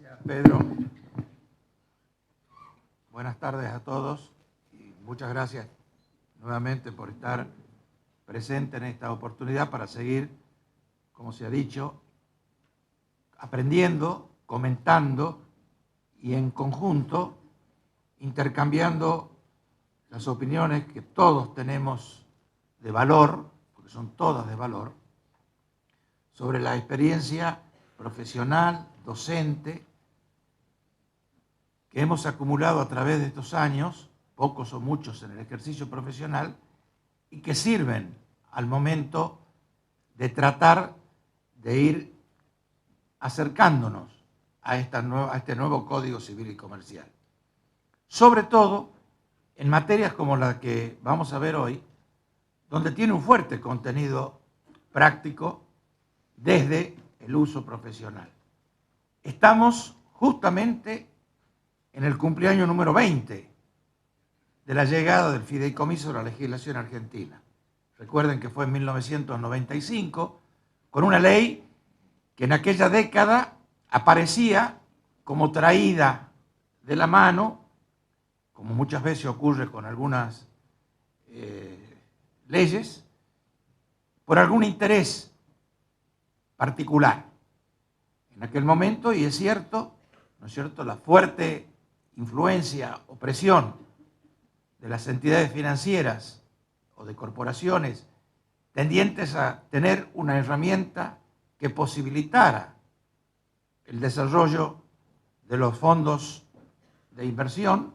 Gracias, Pedro. Buenas tardes a todos y muchas gracias nuevamente por estar presente en esta oportunidad para seguir, como se ha dicho, aprendiendo, comentando y en conjunto intercambiando las opiniones que todos tenemos de valor, porque son todas de valor, sobre la experiencia profesional, docente, que hemos acumulado a través de estos años, pocos o muchos en el ejercicio profesional, y que sirven al momento de tratar de ir acercándonos a este nuevo Código Civil y Comercial. Sobre todo en materias como la que vamos a ver hoy, donde tiene un fuerte contenido práctico desde el uso profesional. Estamos justamente en el cumpleaños número 20 de la llegada del fideicomiso a la legislación argentina. Recuerden que fue en 1995, con una ley que en aquella década aparecía como traída de la mano, como muchas veces ocurre con algunas leyes, por algún interés particular. En aquel momento, y es cierto, ¿no es cierto?, la fuerte influencia o presión de las entidades financieras o de corporaciones tendientes a tener una herramienta que posibilitara el desarrollo de los fondos de inversión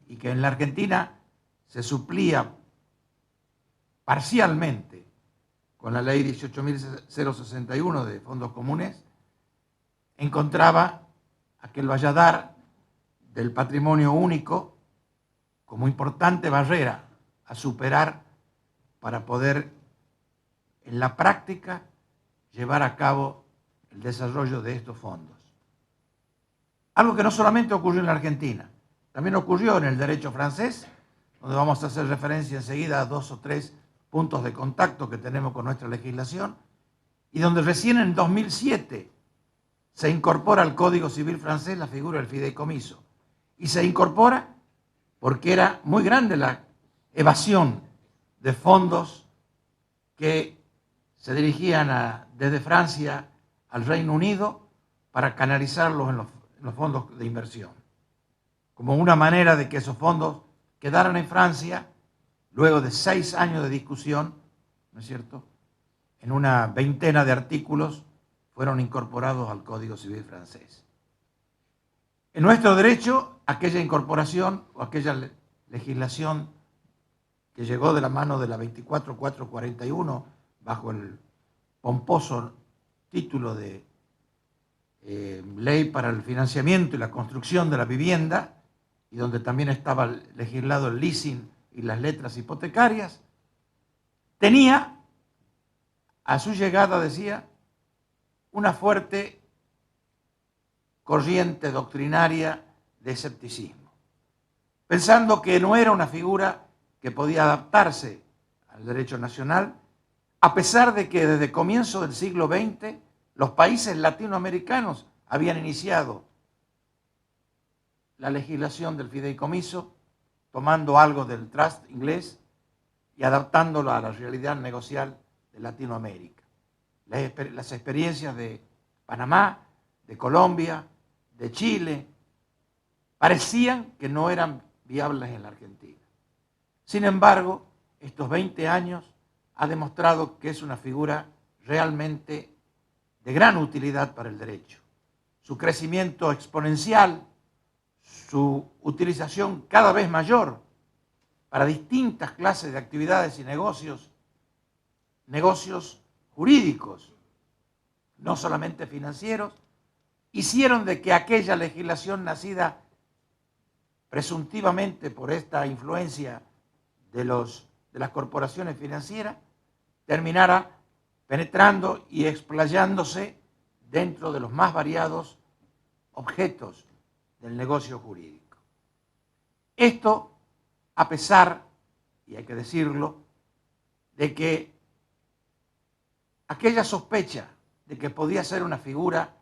y que en la Argentina se suplía parcialmente con la ley 18.061 de fondos comunes, encontraba aquel valladar del patrimonio único como importante barrera a superar para poder en la práctica llevar a cabo el desarrollo de estos fondos. Algo que no solamente ocurrió en la Argentina, también ocurrió en el derecho francés, donde vamos a hacer referencia enseguida a 2 o 3 puntos de contacto que tenemos con nuestra legislación, y donde recién en 2007 se incorpora al Código Civil francés la figura del fideicomiso. Y se incorpora porque era muy grande la evasión de fondos que se dirigían desde Francia al Reino Unido para canalizarlos en los fondos de inversión, como una manera de que esos fondos quedaran en Francia luego de 6 años de discusión, ¿no es cierto?, en una veintena de artículos fueron incorporados al Código Civil francés. En nuestro derecho, aquella incorporación o aquella legislación que llegó de la mano de la 24441 bajo el pomposo título de Ley para el Financiamiento y la Construcción de la Vivienda, y donde también estaba legislado el leasing y las letras hipotecarias, tenía a su llegada, decía, una fuerte corriente doctrinaria de escepticismo, pensando que no era una figura que podía adaptarse al derecho nacional, a pesar de que desde comienzo del siglo XX los países latinoamericanos habían iniciado la legislación del fideicomiso, tomando algo del trust inglés y adaptándolo a la realidad negocial de Latinoamérica. Las experiencias de Panamá, de Colombia, de Chile, parecían que no eran viables en la Argentina. Sin embargo, estos 20 años ha demostrado que es una figura realmente de gran utilidad para el derecho. Su crecimiento exponencial, su utilización cada vez mayor para distintas clases de actividades y negocios jurídicos, no solamente financieros, hicieron de que aquella legislación nacida presuntivamente por esta influencia de las corporaciones financieras terminara penetrando y explayándose dentro de los más variados objetos del negocio jurídico. Esto a pesar, y hay que decirlo, de que aquella sospecha de que podía ser una figura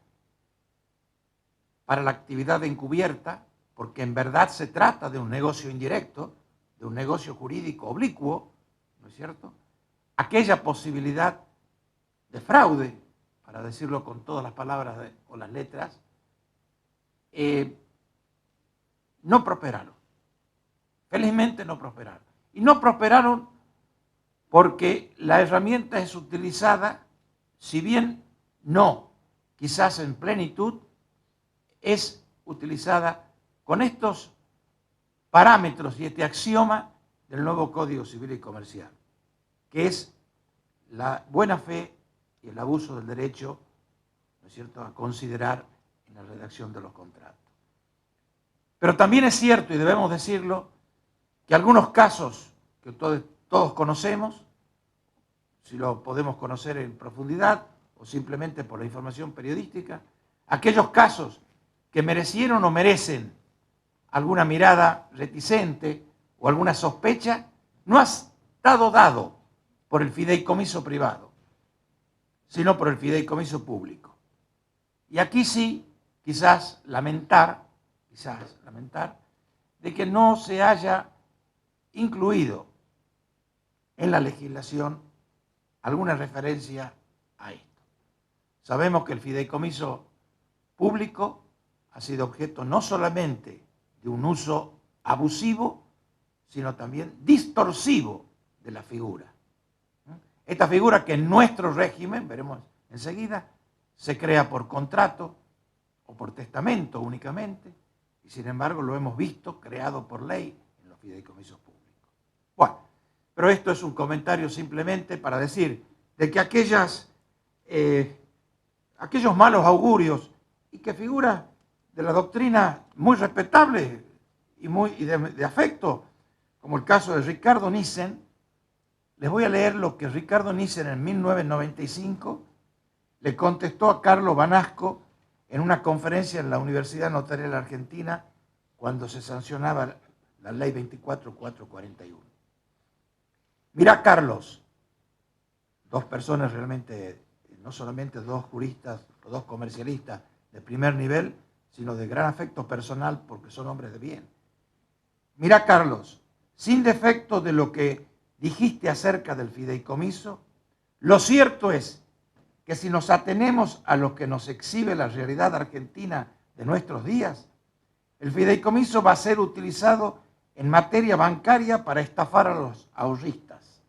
para la actividad encubierta, porque en verdad se trata de un negocio indirecto, de un negocio jurídico oblicuo, ¿no es cierto? Aquella posibilidad de fraude, para decirlo con todas las palabras o las letras, no prosperaron. Felizmente no prosperaron. Y no prosperaron porque la herramienta es utilizada, si bien no quizás en plenitud, es utilizada con estos parámetros y este axioma del nuevo Código Civil y Comercial, que es la buena fe y el abuso del derecho, ¿no es cierto?, a considerar en la redacción de los contratos. Pero también es cierto, y debemos decirlo, que algunos casos que todos conocemos, si lo podemos conocer en profundidad o simplemente por la información periodística, aquellos casos que merecieron o merecen alguna mirada reticente o alguna sospecha, no ha estado dado por el fideicomiso privado, sino por el fideicomiso público. Y aquí sí, quizás lamentar de que no se haya incluido en la legislación alguna referencia a esto. Sabemos que el fideicomiso público ha sido objeto no solamente de un uso abusivo, sino también distorsivo de la figura. Esta figura que en nuestro régimen, veremos enseguida, se crea por contrato o por testamento únicamente, y sin embargo lo hemos visto creado por ley en los fideicomisos públicos. Bueno, pero esto es un comentario simplemente para decir de que aquellos malos augurios y que figuras de la doctrina muy respetables y de afecto, como el caso de Ricardo Nissen, les voy a leer lo que Ricardo Nissen en 1995 le contestó a Carlos Banasco en una conferencia en la Universidad Notarial Argentina cuando se sancionaba la ley 24441. Mirá, Carlos, dos personas realmente, no solamente dos juristas o dos comercialistas de primer nivel, sino de gran afecto personal porque son hombres de bien. Mirá, Carlos, sin defecto de lo que dijiste acerca del fideicomiso, lo cierto es que si nos atenemos a lo que nos exhibe la realidad argentina de nuestros días, el fideicomiso va a ser utilizado en materia bancaria para estafar a los ahorristas,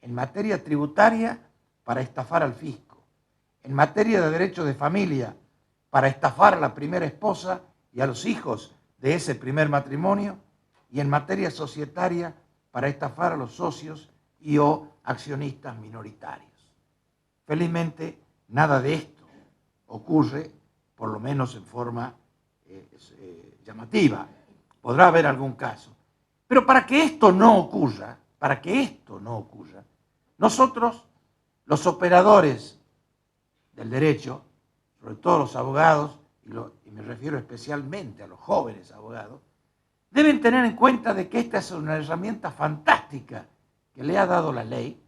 en materia tributaria para estafar al fisco, en materia de derecho de familia para estafar a la primera esposa y a los hijos de ese primer matrimonio, y en materia societaria para estafar a los socios y o accionistas minoritarios. Felizmente, nada de esto ocurre, por lo menos en forma llamativa. Podrá haber algún caso. Pero para que esto no ocurra, nosotros, los operadores del derecho, sobre todo los abogados, y me refiero especialmente a los jóvenes abogados, deben tener en cuenta de que esta es una herramienta fantástica que le ha dado la ley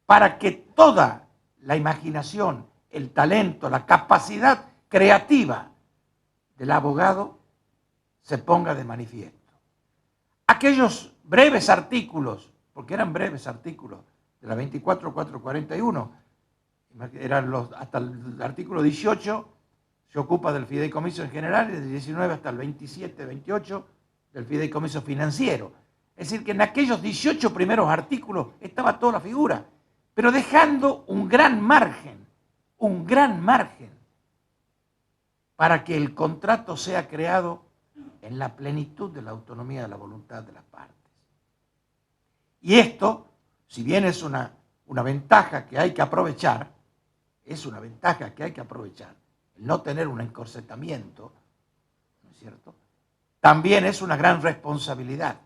para que toda la imaginación, el talento, la capacidad creativa del abogado se ponga de manifiesto. Aquellos breves artículos, porque eran breves artículos, de la 24441, hasta el artículo 18 se ocupa del fideicomiso en general, y del 19 hasta el 27, 28 del fideicomiso financiero. Es decir, que en aquellos 18 primeros artículos estaba toda la figura, pero dejando un gran margen para que el contrato sea creado en la plenitud de la autonomía de la voluntad de las partes. Y esto, si bien es una ventaja que hay que aprovechar, el no tener un encorsetamiento, ¿no es cierto?, también es una gran responsabilidad,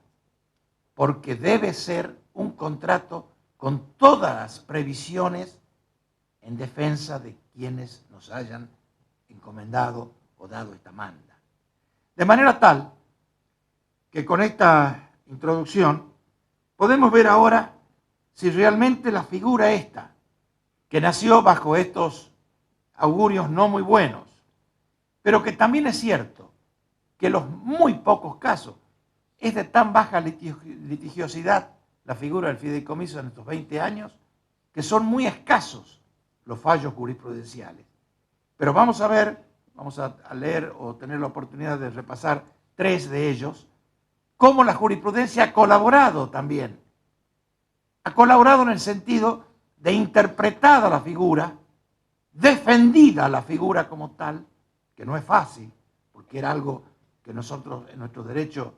porque debe ser un contrato con todas las previsiones en defensa de quienes nos hayan encomendado o dado esta manda. De manera tal que con esta introducción podemos ver ahora si realmente la figura esta, que nació bajo estos augurios no muy buenos, pero que también es cierto que los muy pocos casos es de tan baja litigiosidad la figura del fideicomiso en estos 20 años, que son muy escasos los fallos jurisprudenciales. Pero vamos a ver, vamos a leer o tener la oportunidad de repasar 3 de ellos, cómo la jurisprudencia ha colaborado también. Ha colaborado en el sentido de interpretada la figura, defendida la figura como tal, que no es fácil, porque era algo que nosotros en nuestro derecho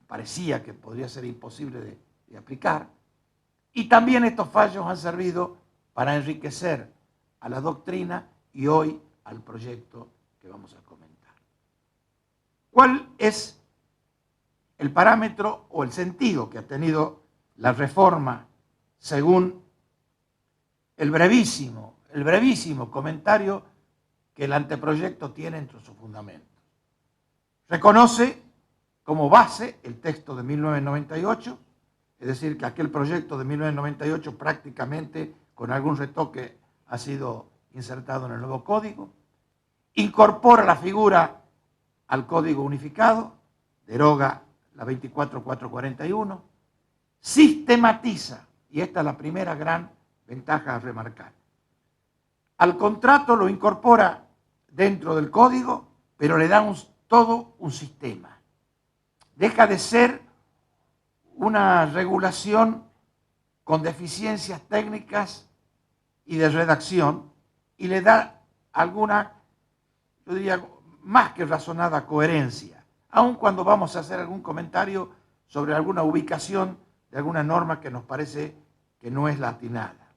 parecía que podría ser imposible de aplicar. Y también estos fallos han servido para enriquecer a la doctrina y hoy al proyecto que vamos a comentar. ¿Cuál es el parámetro o el sentido que ha tenido la reforma según el brevísimo comentario que el anteproyecto tiene entre sus fundamentos? Reconoce como base el texto de 1998, es decir, que aquel proyecto de 1998 prácticamente con algún retoque ha sido insertado en el nuevo código, incorpora la figura al código unificado, deroga la 24441, sistematiza, y esta es la primera gran ventaja a remarcar, al contrato lo incorpora dentro del código, pero le da todo un sistema. Deja de ser una regulación con deficiencias técnicas y de redacción y le da alguna, yo diría, más que razonada coherencia, aun cuando vamos a hacer algún comentario sobre alguna ubicación de alguna norma que nos parece que no es la atinada.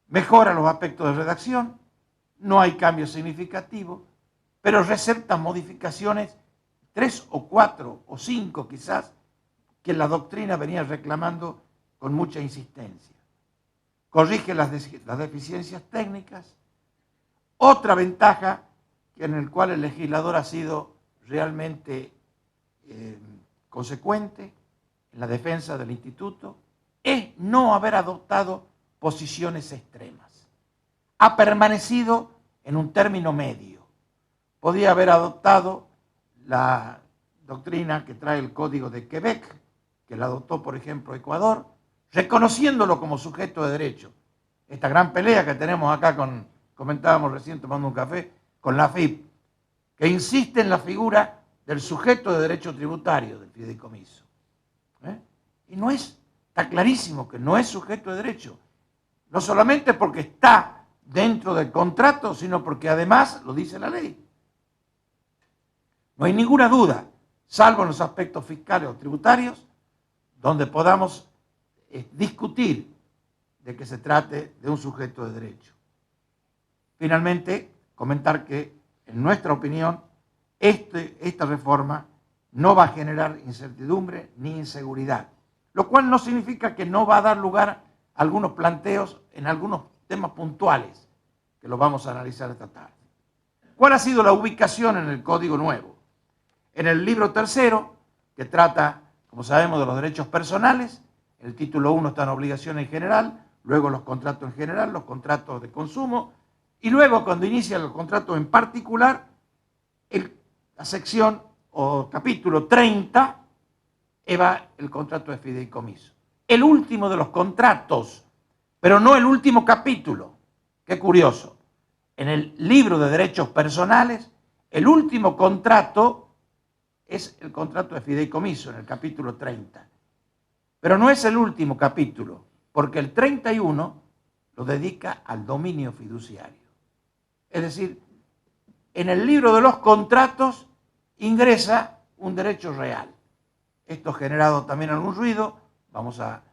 Mejora los aspectos de redacción, no hay cambio significativo, pero recepta modificaciones, 3 o 4 o 5 quizás, que la doctrina venía reclamando con mucha insistencia. Corrige las deficiencias técnicas. Otra ventaja en la cual el legislador ha sido realmente consecuente en la defensa del instituto es no haber adoptado posiciones extremas. Ha permanecido en un término medio. Podía haber adoptado la doctrina que trae el Código de Quebec, que la adoptó, por ejemplo, Ecuador, reconociéndolo como sujeto de derecho. Esta gran pelea que tenemos acá comentábamos recién tomando un café, con la AFIP, que insiste en la figura del sujeto de derecho tributario del fideicomiso. Y no es, está clarísimo que no es sujeto de derecho, no solamente porque está dentro del contrato, sino porque además lo dice la ley. No hay ninguna duda, salvo en los aspectos fiscales o tributarios, donde podamos discutir de que se trate de un sujeto de derecho. Finalmente, comentar que, en nuestra opinión, esta reforma no va a generar incertidumbre ni inseguridad, lo cual no significa que no va a dar lugar a algunos planteos en algunos temas puntuales, que los vamos a analizar esta tarde. ¿Cuál ha sido la ubicación en el Código Nuevo? En el libro tercero, que trata, como sabemos, de los derechos personales, el título 1 está en obligación en general, luego los contratos en general, los contratos de consumo, y luego cuando inicia el contrato en particular, la sección o capítulo 30 va el contrato de fideicomiso. El último de los contratos, pero no el último capítulo. Qué curioso. En el libro de derechos personales, el último contrato es el contrato de fideicomiso, en el capítulo 30. Pero no es el último capítulo, porque el 31 lo dedica al dominio fiduciario. Es decir, en el libro de los contratos ingresa un derecho real. Esto ha generado también algún ruido. Vamos a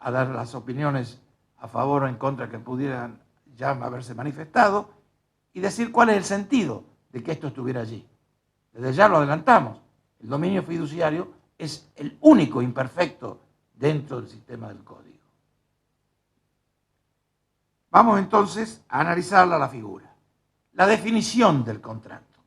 dar las opiniones a favor o en contra que pudieran ya haberse manifestado y decir cuál es el sentido de que esto estuviera allí. Desde ya lo adelantamos. El dominio fiduciario es el único imperfecto dentro del sistema del código. Vamos entonces a analizarla la figura. La definición del contrato.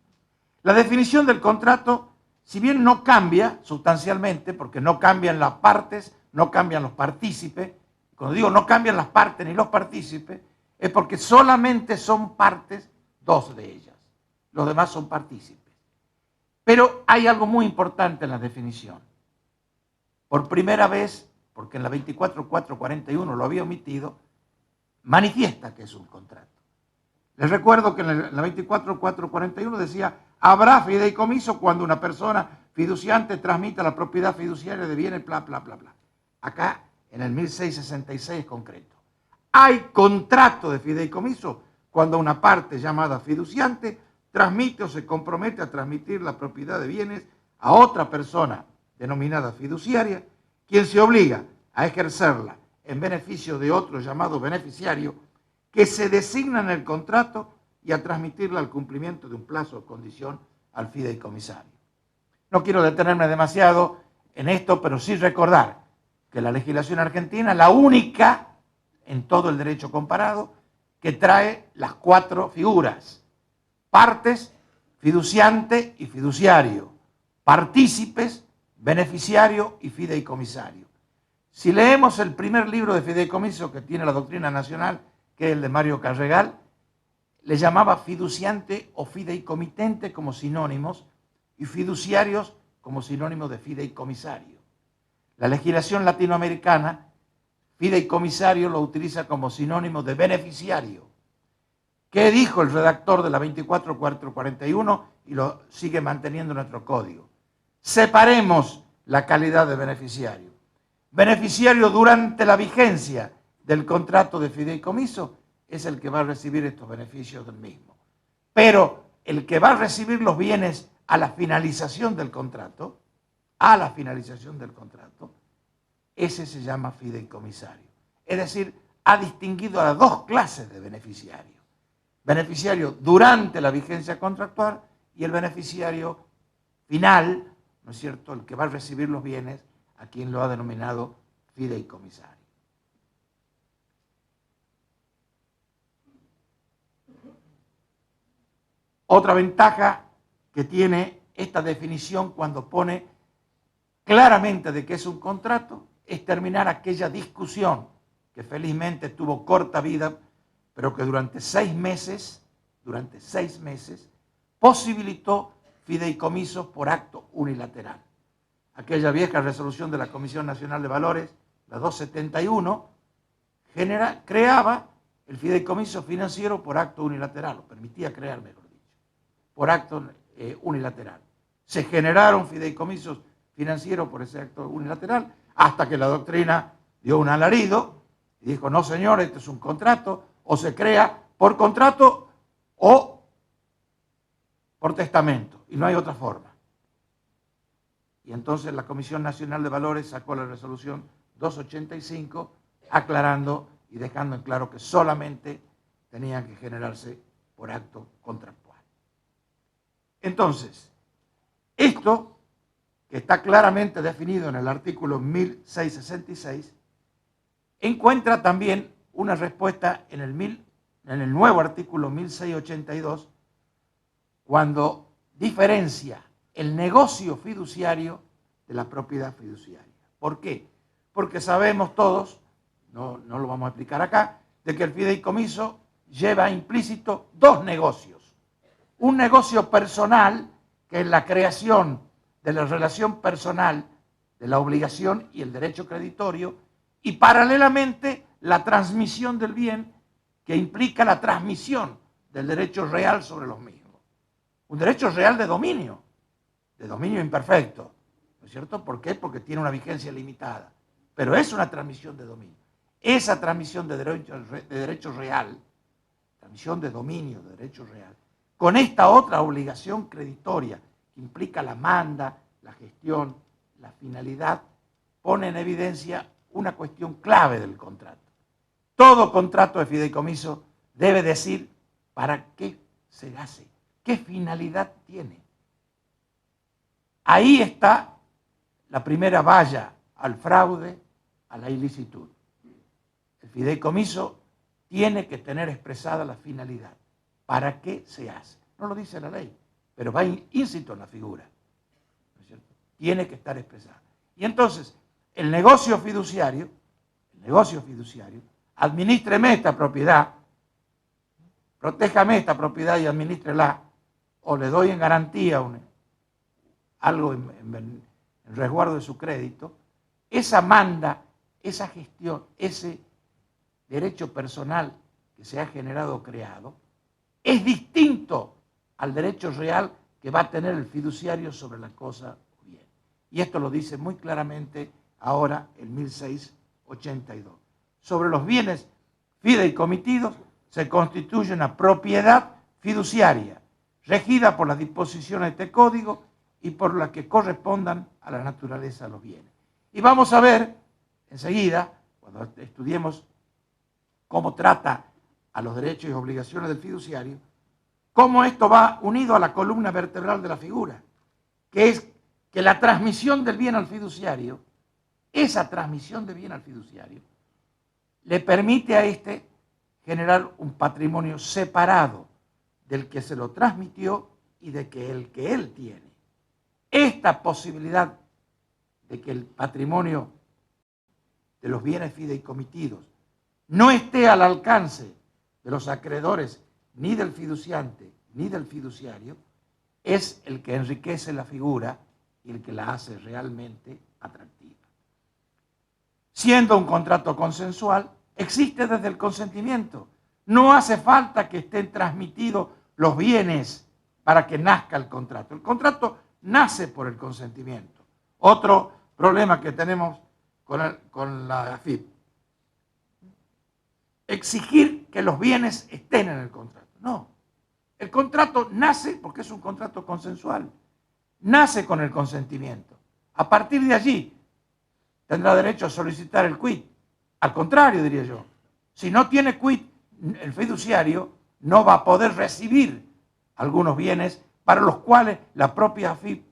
La definición del contrato, si bien no cambia sustancialmente, porque no cambian las partes, no cambian los partícipes, cuando digo no cambian las partes ni los partícipes, es porque solamente son partes dos de ellas. los demás son partícipes. Pero hay algo muy importante en la definición. Por primera vez, porque en la 24.441 lo había omitido, manifiesta que es un contrato. Les recuerdo que en la 24.441 decía, habrá fideicomiso cuando una persona fiduciante transmita la propiedad fiduciaria de bienes, bla, bla, bla, bla. Acá, en el 1666 concreto. Hay contrato de fideicomiso cuando una parte llamada fiduciante transmite o se compromete a transmitir la propiedad de bienes a otra persona denominada fiduciaria, quien se obliga a ejercerla en beneficio de otro llamado beneficiario que se designa en el contrato y a transmitirla al cumplimiento de un plazo o condición al fideicomisario. No quiero detenerme demasiado en esto, pero sí recordar que la legislación argentina, la única en todo el derecho comparado, que trae las 4 figuras: partes, fiduciante y fiduciario, partícipes, beneficiario y fideicomisario. Si leemos el primer libro de fideicomiso que tiene la doctrina nacional, que es el de Mario Carregal, le llamaba fiduciante o fideicomitente como sinónimos y fiduciarios como sinónimo de fideicomisario. La legislación latinoamericana, fideicomisario lo utiliza como sinónimo de beneficiario. ¿Qué dijo el redactor de la 24.441 y lo sigue manteniendo nuestro código? Separemos la calidad de beneficiario. Beneficiario durante la vigencia del contrato de fideicomiso es el que va a recibir estos beneficios del mismo. Pero el que va a recibir los bienes a la finalización del contrato, ese se llama fideicomisario. Es decir, ha distinguido a 2 clases de beneficiarios. Beneficiario durante la vigencia contractual y el beneficiario final, ¿no es cierto?, el que va a recibir los bienes, a quien lo ha denominado fideicomisario. Otra ventaja que tiene esta definición cuando pone claramente de qué es un contrato es terminar aquella discusión que felizmente tuvo corta vida, pero que durante 6 meses posibilitó fideicomisos por acto unilateral. Aquella vieja resolución de la Comisión Nacional de Valores, la 271, creaba el fideicomiso financiero por acto unilateral, o permitía crear, mejor dicho, por acto unilateral. Se generaron fideicomisos financieros por ese acto unilateral, hasta que la doctrina dio un alarido y dijo, no señor, este es un contrato, o se crea por contrato o por testamento, y no hay otra forma. Y entonces la Comisión Nacional de Valores sacó la resolución 285, aclarando y dejando en claro que solamente tenían que generarse por acto contractual. Entonces, esto, que está claramente definido en el artículo 1666, encuentra también una respuesta en el nuevo artículo 1682, cuando diferencia el negocio fiduciario de la propiedad fiduciaria. ¿Por qué? Porque sabemos todos, no lo vamos a explicar acá, de que el fideicomiso lleva implícito 2 negocios. Un negocio personal, que es la creación de la relación personal de la obligación y el derecho creditorio, y paralelamente la transmisión del bien, que implica la transmisión del derecho real sobre los mismos. Un derecho real de dominio imperfecto, ¿no es cierto? ¿Por qué? Porque tiene una vigencia limitada, pero es una transmisión de dominio. Esa transmisión de derecho real, transmisión de dominio, de derecho real, con esta otra obligación creditoria que implica la manda, la gestión, la finalidad, pone en evidencia una cuestión clave del contrato. Todo contrato de fideicomiso debe decir para qué se hace, qué finalidad tiene. Ahí está la primera valla al fraude, a la ilicitud. El fideicomiso tiene que tener expresada la finalidad. ¿Para qué se hace? No lo dice la ley, pero va íncito en la figura, ¿no es cierto? Tiene que estar expresada. Y entonces, el negocio fiduciario, adminístreme esta propiedad, protéjame esta propiedad y adminístrela, o le doy en garantía algo en resguardo de su crédito, esa manda, esa gestión, ese derecho personal que se ha generado o creado, es distinto al derecho real que va a tener el fiduciario sobre la cosa o bien. Y esto lo dice muy claramente ahora el 1682. Sobre los bienes fideicomitidos se constituye una propiedad fiduciaria, regida por las disposiciones de este código y por las que correspondan a la naturaleza de los bienes. Y vamos a ver enseguida, cuando estudiemos cómo trata a los derechos y obligaciones del fiduciario, cómo esto va unido a la columna vertebral de la figura, que es que la transmisión del bien al fiduciario, esa transmisión de bien al fiduciario, le permite a éste generar un patrimonio separado del que se lo transmitió y de el que él tiene. Esta posibilidad de que el patrimonio de los bienes fideicomitidos no esté al alcance de los acreedores ni del fiduciante ni del fiduciario, es el que enriquece la figura y el que la hace realmente atractiva. Siendo un contrato consensual, existe desde el consentimiento. No hace falta que estén transmitidos los bienes para que nazca el contrato. El contrato nace por el consentimiento. Otro problema que tenemos con la AFIP: exigir que los bienes estén en el contrato. No, el contrato nace porque es un contrato consensual, nace con el consentimiento. A partir de allí tendrá derecho a solicitar el quit. Al contrario, diría yo, si no tiene quit, el fiduciario no va a poder recibir algunos bienes para los cuales la propia AFIP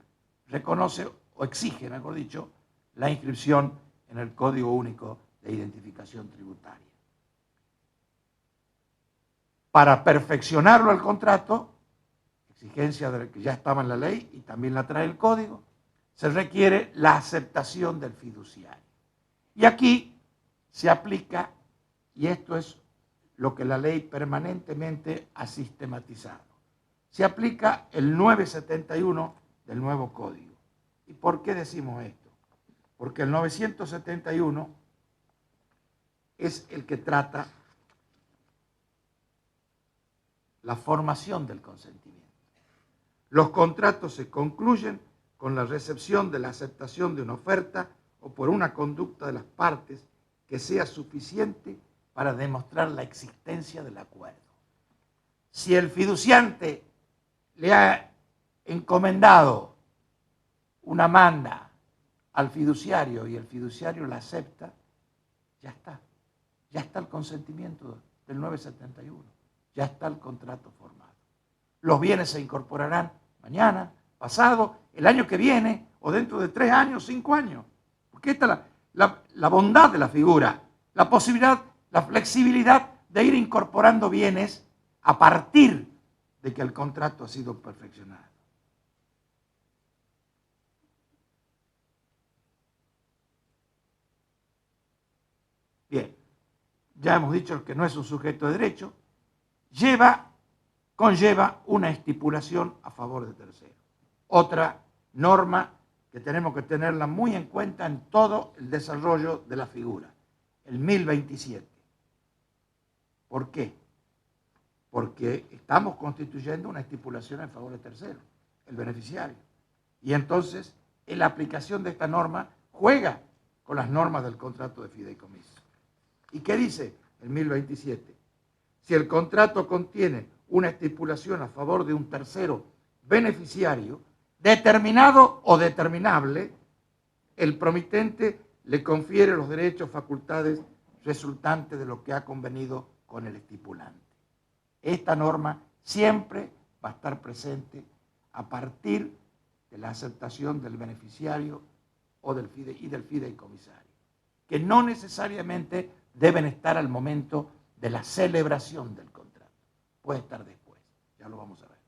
reconoce o exige, mejor dicho, la inscripción en el Código Único de Identificación Tributaria. Para perfeccionarlo el contrato, exigencia de que ya estaba en la ley y también la trae el Código, se requiere la aceptación del fiduciario. Y aquí se aplica, y esto es lo que la ley permanentemente ha sistematizado, se aplica el 971 del nuevo Código. ¿Y por qué decimos esto? Porque el 971 es el que trata la formación del consentimiento. Los contratos se concluyen con la recepción de la aceptación de una oferta o por una conducta de las partes que sea suficiente para demostrar la existencia del acuerdo. Si el fiduciante le ha encomendado una manda al fiduciario y el fiduciario la acepta, ya está el consentimiento del 971, ya está el contrato formado. Los bienes se incorporarán mañana, pasado, el año que viene, o dentro de 3 años, 5 años. Porque esta es la bondad de la figura, la posibilidad, la flexibilidad de ir incorporando bienes a partir de que el contrato ha sido perfeccionado. Bien, ya hemos dicho que no es un sujeto de derecho, conlleva una estipulación a favor de terceros. Otra norma que tenemos que tenerla muy en cuenta en todo el desarrollo de la figura, el 1027. ¿Por qué? Porque estamos constituyendo una estipulación en favor de terceros, el beneficiario. Y entonces, en la aplicación de esta norma, juega con las normas del contrato de fideicomiso. ¿Y qué dice el 1027? Si el contrato contiene una estipulación a favor de un tercero beneficiario, determinado o determinable, el promitente le confiere los derechos, facultades resultantes de lo que ha convenido con el estipulante. Esta norma siempre va a estar presente a partir de la aceptación del beneficiario o del fideicomisario, que no necesariamente deben estar al momento de la celebración del contrato. Puede estar después, ya lo vamos a ver.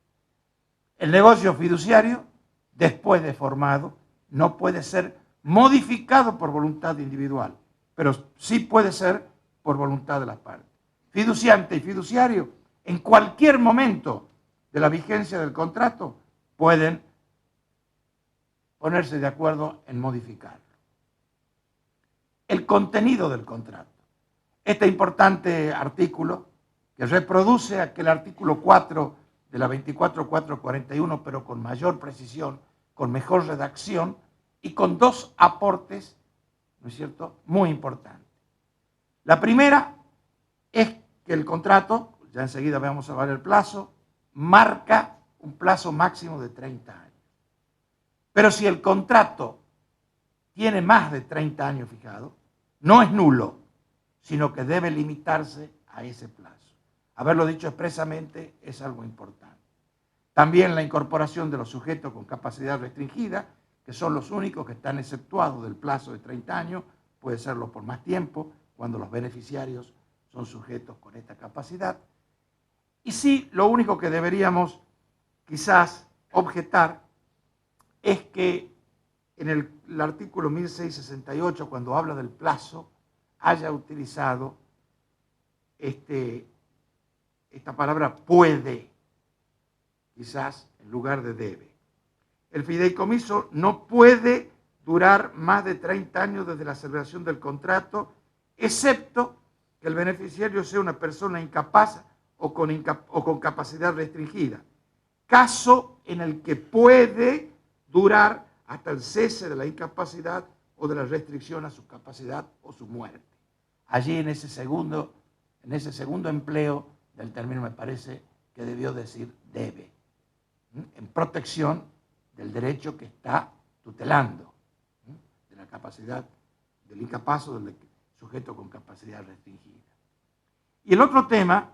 El negocio fiduciario, después de formado, no puede ser modificado por voluntad individual, pero sí puede ser por voluntad de las partes. Fiduciante y fiduciario, en cualquier momento de la vigencia del contrato, pueden ponerse de acuerdo en modificarlo. El contenido del contrato. Este importante artículo, que reproduce aquel artículo 4 de la 24.441, pero con mayor precisión, con mejor redacción y con dos aportes, ¿no es cierto?, muy importantes. La primera es que el contrato, ya enseguida vamos a ver el plazo, marca un plazo máximo de 30 años. Pero si el contrato tiene más de 30 años fijado, no es nulo, sino que debe limitarse a ese plazo. Haberlo dicho expresamente es algo importante. También la incorporación de los sujetos con capacidad restringida, que son los únicos que están exceptuados del plazo de 30 años, puede serlo por más tiempo, cuando los beneficiarios son sujetos con esta capacidad. Y sí, lo único que deberíamos quizás objetar es que en el artículo 1668, cuando habla del plazo, haya utilizado esta palabra puede, quizás en lugar de debe. El fideicomiso no puede durar más de 30 años desde la celebración del contrato, excepto que el beneficiario sea una persona incapaz o con capacidad restringida, caso en el que puede durar hasta el cese de la incapacidad o de la restricción a su capacidad o su muerte. Allí en ese segundo empleo del término me parece que debió decir debe, en protección del derecho que está tutelando, de la capacidad del incapaz o del sujeto con capacidad restringida. Y el otro tema,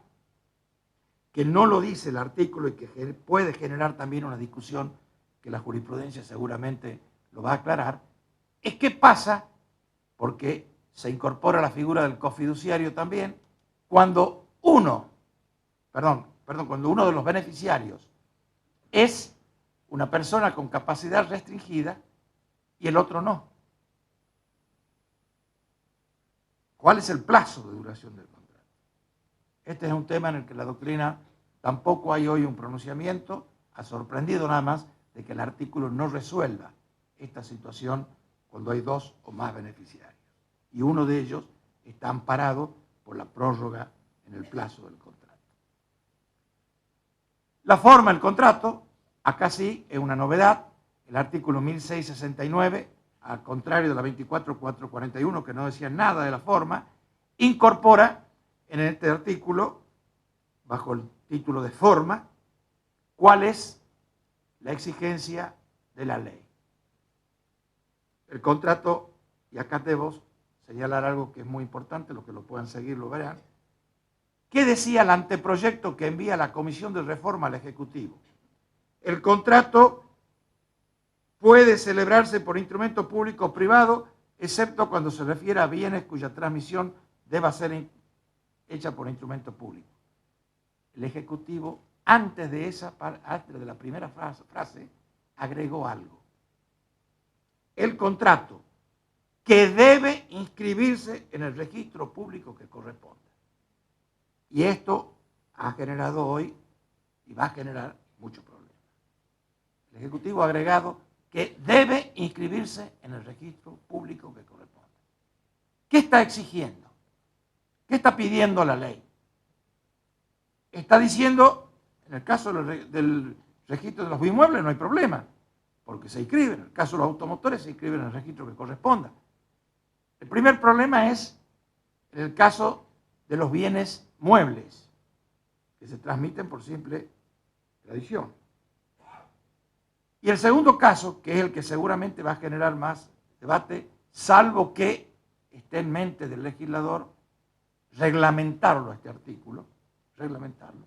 que no lo dice el artículo y que puede generar también una discusión, que la jurisprudencia seguramente lo va a aclarar, es qué pasa, porque se incorpora la figura del cofiduciario también, cuando uno de los beneficiarios es una persona con capacidad restringida y el otro no. ¿Cuál es el plazo de duración del contrato? Este es un tema en el que la doctrina tampoco hay hoy un pronunciamiento. Ha sorprendido nada más de que el artículo no resuelva esta situación cuando hay dos o más beneficiarios. Y uno de ellos está amparado por la prórroga en el plazo del contrato. La forma del contrato, acá sí es una novedad. El artículo 1669, al contrario de la 24.441, que no decía nada de la forma, incorpora en este artículo, bajo el título de forma, cuál es la exigencia de la ley. El contrato, y acá debo señalar algo que es muy importante, los que lo puedan seguir lo verán. ¿Qué decía el anteproyecto que envía la Comisión de Reforma al Ejecutivo? El contrato puede celebrarse por instrumento público o privado, excepto cuando se refiere a bienes cuya transmisión deba ser hecha por instrumento público. El Ejecutivo, antes de la primera frase, agregó algo. El contrato que debe inscribirse en el registro público que corresponda. Y esto ha generado hoy y va a generar muchos problemas. El Ejecutivo ha agregado que debe inscribirse en el registro público que corresponda. ¿Qué está exigiendo? ¿Qué está pidiendo la ley? Está diciendo, en el caso del registro de los inmuebles no hay problema, porque se inscriben. En el caso de los automotores se inscriben en el registro que corresponda. El primer problema es en el caso de los bienes muebles, que se transmiten por simple tradición. Y el segundo caso, que es el que seguramente va a generar más debate, salvo que esté en mente del legislador reglamentarlo, este artículo, reglamentarlo.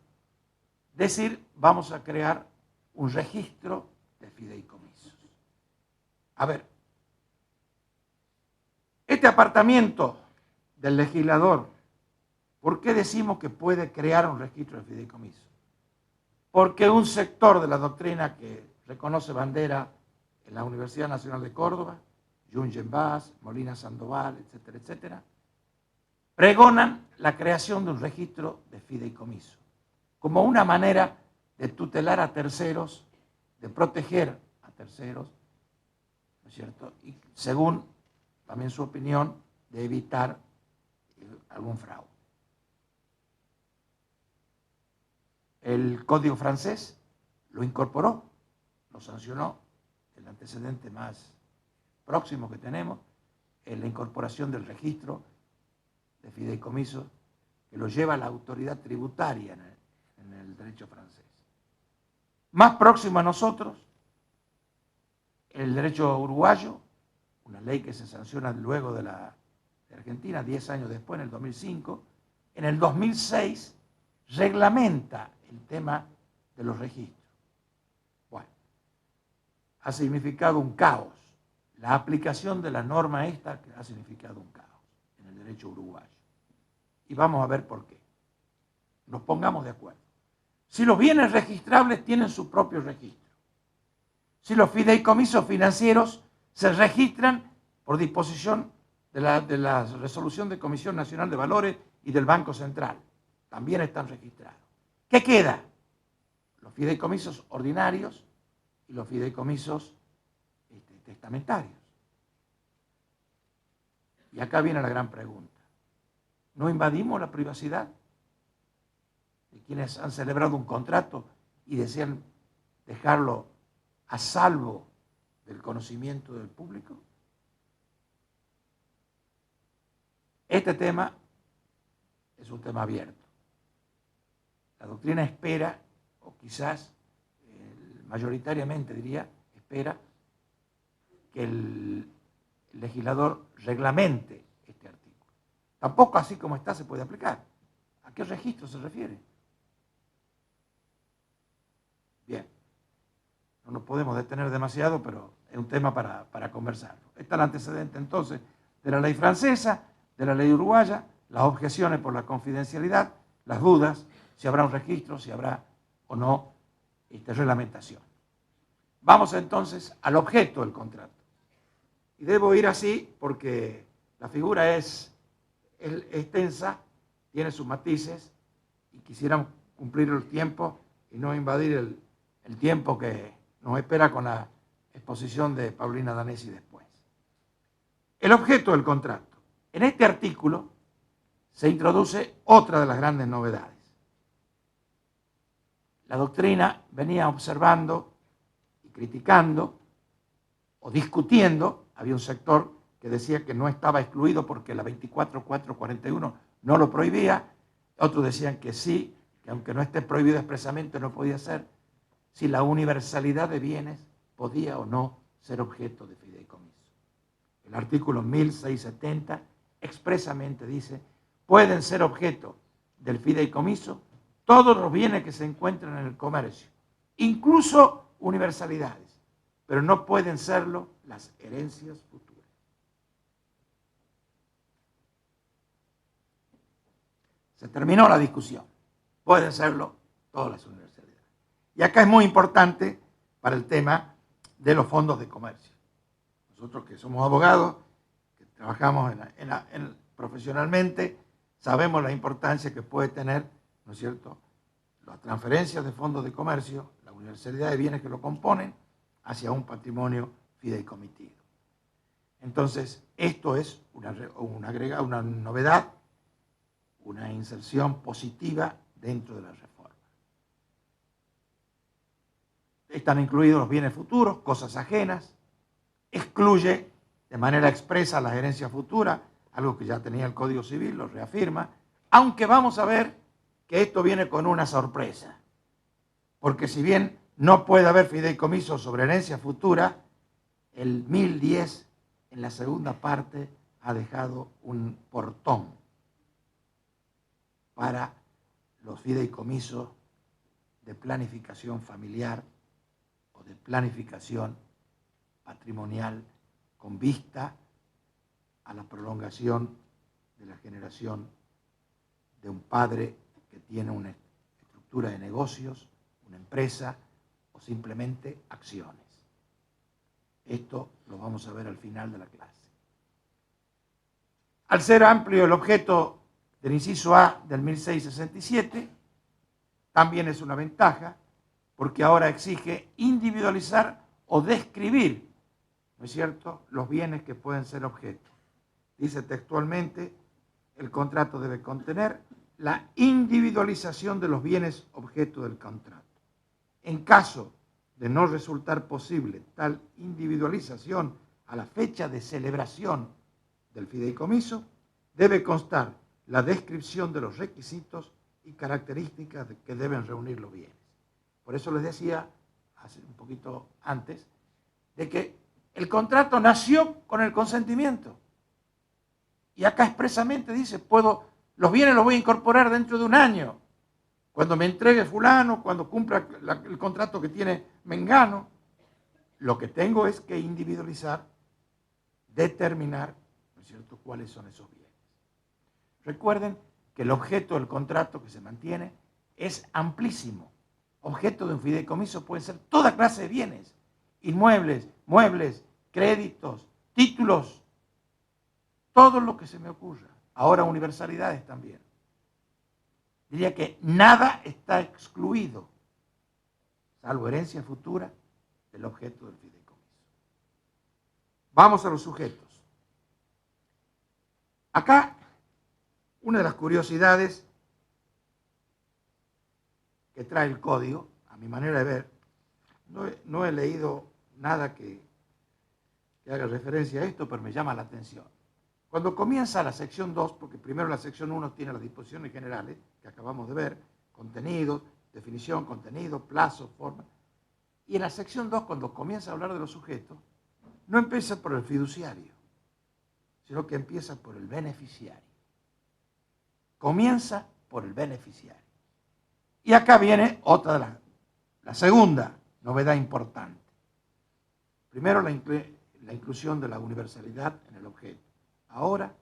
Decir, vamos a crear un registro de fideicomisos. A ver, este apartamiento del legislador, ¿por qué decimos que puede crear un registro de fideicomisos? Porque un sector de la doctrina que reconoce bandera en la Universidad Nacional de Córdoba, Jungen Bass, Molina Sandoval, etcétera, etcétera, pregonan la creación de un registro de fideicomiso como una manera de tutelar a terceros, de proteger a terceros, ¿no es cierto? Y según también su opinión, de evitar algún fraude. El Código francés lo incorporó, lo sancionó. El antecedente más próximo que tenemos es la incorporación del registro de fideicomisos que lo lleva la autoridad tributaria en el derecho francés. Más próximo a nosotros, el derecho uruguayo, una ley que se sanciona luego de Argentina, 10 años después, en el 2005. En el 2006 reglamenta el tema de los registros. Bueno, ha significado un caos. La aplicación de la norma esta ha significado un caos en el derecho uruguayo. Y vamos a ver por qué. Nos pongamos de acuerdo. Si los bienes registrables tienen su propio registro, si los fideicomisos financieros se registran por disposición de la resolución de Comisión Nacional de Valores y del Banco Central, también están registrados. ¿Qué queda? Los fideicomisos ordinarios y los fideicomisos testamentarios. Y acá viene la gran pregunta. ¿No invadimos la privacidad de quienes han celebrado un contrato y desean dejarlo a salvo del conocimiento del público? Este tema es un tema abierto. La doctrina espera, o quizás mayoritariamente diría, espera que el legislador reglamente este artículo. Tampoco así como está se puede aplicar. ¿A qué registro se refiere? Bien, no nos podemos detener demasiado, pero es un tema para conversarlo. Está el antecedente entonces de la ley francesa, de la ley uruguaya, las objeciones por la confidencialidad, las dudas, si habrá un registro, si habrá o no reglamentación. Vamos entonces al objeto del contrato. Y debo ir así porque la figura es extensa, tiene sus matices y quisiéramos cumplir el tiempo y no invadir el tiempo que nos espera con la exposición de Paulina Danesi después. El objeto del contrato. En este artículo se introduce otra de las grandes novedades. La doctrina venía observando y criticando o discutiendo, había un sector que decía que no estaba excluido porque la 24.441 no lo prohibía, otros decían que sí, que aunque no esté prohibido expresamente no podía ser, si la universalidad de bienes podía o no ser objeto de fideicomiso. El artículo 1670 expresamente dice, pueden ser objeto del fideicomiso todos los bienes que se encuentran en el comercio, incluso universalidades, pero no pueden serlo las herencias futuras. Se terminó la discusión. Pueden serlo todas las universalidades. Y acá es muy importante para el tema de los fondos de comercio. Nosotros que somos abogados, que trabajamos profesionalmente, sabemos la importancia que puede tener, ¿no es cierto?, las transferencias de fondos de comercio, la universalidad de bienes que lo componen, hacia un patrimonio fideicomitido. Entonces, esto es una novedad, una inserción positiva dentro de la reforma. Están incluidos los bienes futuros, cosas ajenas, excluye de manera expresa las herencias futuras, algo que ya tenía el Código Civil, lo reafirma, aunque vamos a ver que esto viene con una sorpresa, porque si bien no puede haber fideicomiso sobre herencia futura, el 1010 en la segunda parte ha dejado un portón para los fideicomisos de planificación familiar o de planificación patrimonial con vista a la prolongación de la generación de un padre que tiene una estructura de negocios, una empresa o simplemente acciones. Esto lo vamos a ver al final de la clase. Al ser amplio el objeto del inciso A del 1667, también es una ventaja porque ahora exige individualizar o describir, ¿no es cierto?, los bienes que pueden ser objeto. Dice textualmente, el contrato debe contener la individualización de los bienes objeto del contrato. En caso de no resultar posible tal individualización a la fecha de celebración del fideicomiso, debe constar la descripción de los requisitos y características que deben reunir los bienes. Por eso les decía, hace un poquito antes, de que el contrato nació con el consentimiento. Y acá expresamente dice, los bienes los voy a incorporar dentro de un año. Cuando me entregue fulano, cuando cumpla el contrato que tiene mengano, lo que tengo es que individualizar, determinar, ¿no es cierto?, cuáles son esos bienes. Recuerden que el objeto del contrato que se mantiene es amplísimo. Objeto de un fideicomiso puede ser toda clase de bienes, inmuebles, muebles, créditos, títulos, todo lo que se me ocurra. Ahora universalidades también. Diría que nada está excluido, salvo herencia futura, del objeto del fideicomiso. Vamos a los sujetos. Acá, una de las curiosidades que trae el código, a mi manera de ver, no he leído nada que haga referencia a esto, pero me llama la atención. Cuando comienza la sección 2, porque primero la sección 1 tiene las disposiciones generales, que acabamos de ver, contenido, definición, contenido, plazo, forma, y en la sección 2, cuando comienza a hablar de los sujetos, no empieza por el fiduciario, sino que empieza por el beneficiario. Comienza por el beneficiario. Y acá viene otra de la segunda novedad importante. Primero, la inclusión de la universalidad en el objeto. Ahora,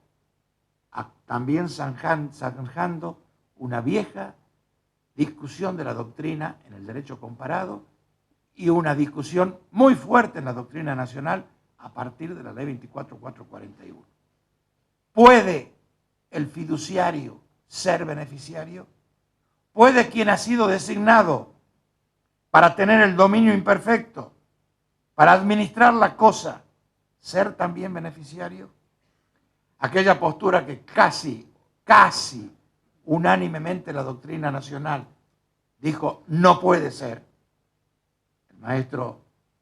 también zanjando una vieja discusión de la doctrina en el derecho comparado y una discusión muy fuerte en la doctrina nacional a partir de la ley 24.441. ¿Puede el fiduciario ser beneficiario? ¿Puede quien ha sido designado para tener el dominio imperfecto, para administrar la cosa, ser también beneficiario? Aquella postura que casi unánimemente la doctrina nacional dijo, no puede ser. El maestro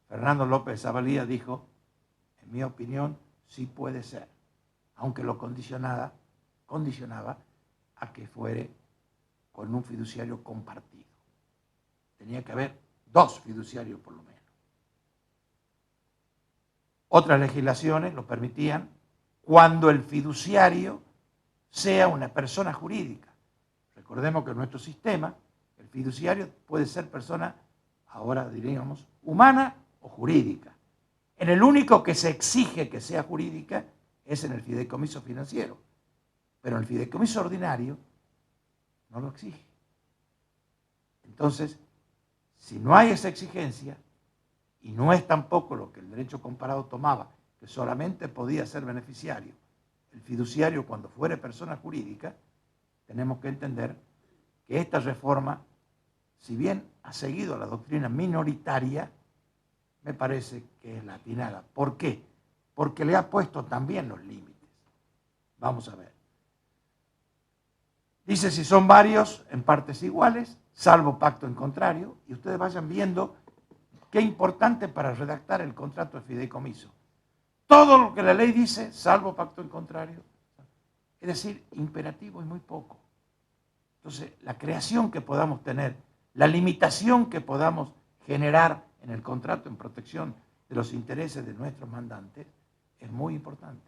Fernando López Zavalía dijo, en mi opinión, sí puede ser, aunque lo condicionaba a que fuere con un fiduciario compartido. Tenía que haber 2 fiduciarios por lo menos. Otras legislaciones lo permitían cuando el fiduciario sea una persona jurídica. Recordemos que en nuestro sistema el fiduciario puede ser persona, ahora diríamos, humana o jurídica. En el único que se exige que sea jurídica es en el fideicomiso financiero, pero en el fideicomiso ordinario no lo exige. Entonces, si no hay esa exigencia, y no es tampoco lo que el derecho comparado tomaba, que solamente podía ser beneficiario el fiduciario cuando fuere persona jurídica, tenemos que entender que esta reforma, si bien ha seguido la doctrina minoritaria, me parece que es la atinada. ¿Por qué? Porque le ha puesto también los límites. Vamos a ver. Dice si son varios en partes iguales, salvo pacto en contrario, y ustedes vayan viendo qué importante para redactar el contrato de fideicomiso. Todo lo que la ley dice, salvo pacto en contrario. Es decir, imperativo y muy poco. Entonces, la creación que podamos tener, la limitación que podamos generar en el contrato en protección de los intereses de nuestros mandantes es muy importante.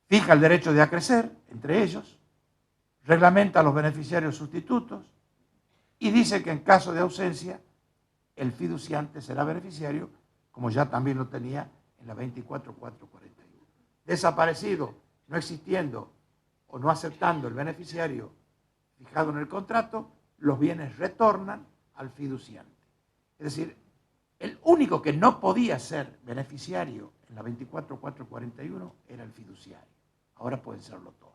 Fija el derecho de acrecer entre ellos, reglamenta a los beneficiarios sustitutos y dice que en caso de ausencia el fiduciante será beneficiario, como ya también lo tenía en la 24.441. Desaparecido, no existiendo o no aceptando el beneficiario fijado en el contrato, los bienes retornan al fiduciante. Es decir, el único que no podía ser beneficiario en la 24.441 era el fiduciario. Ahora pueden serlo todos.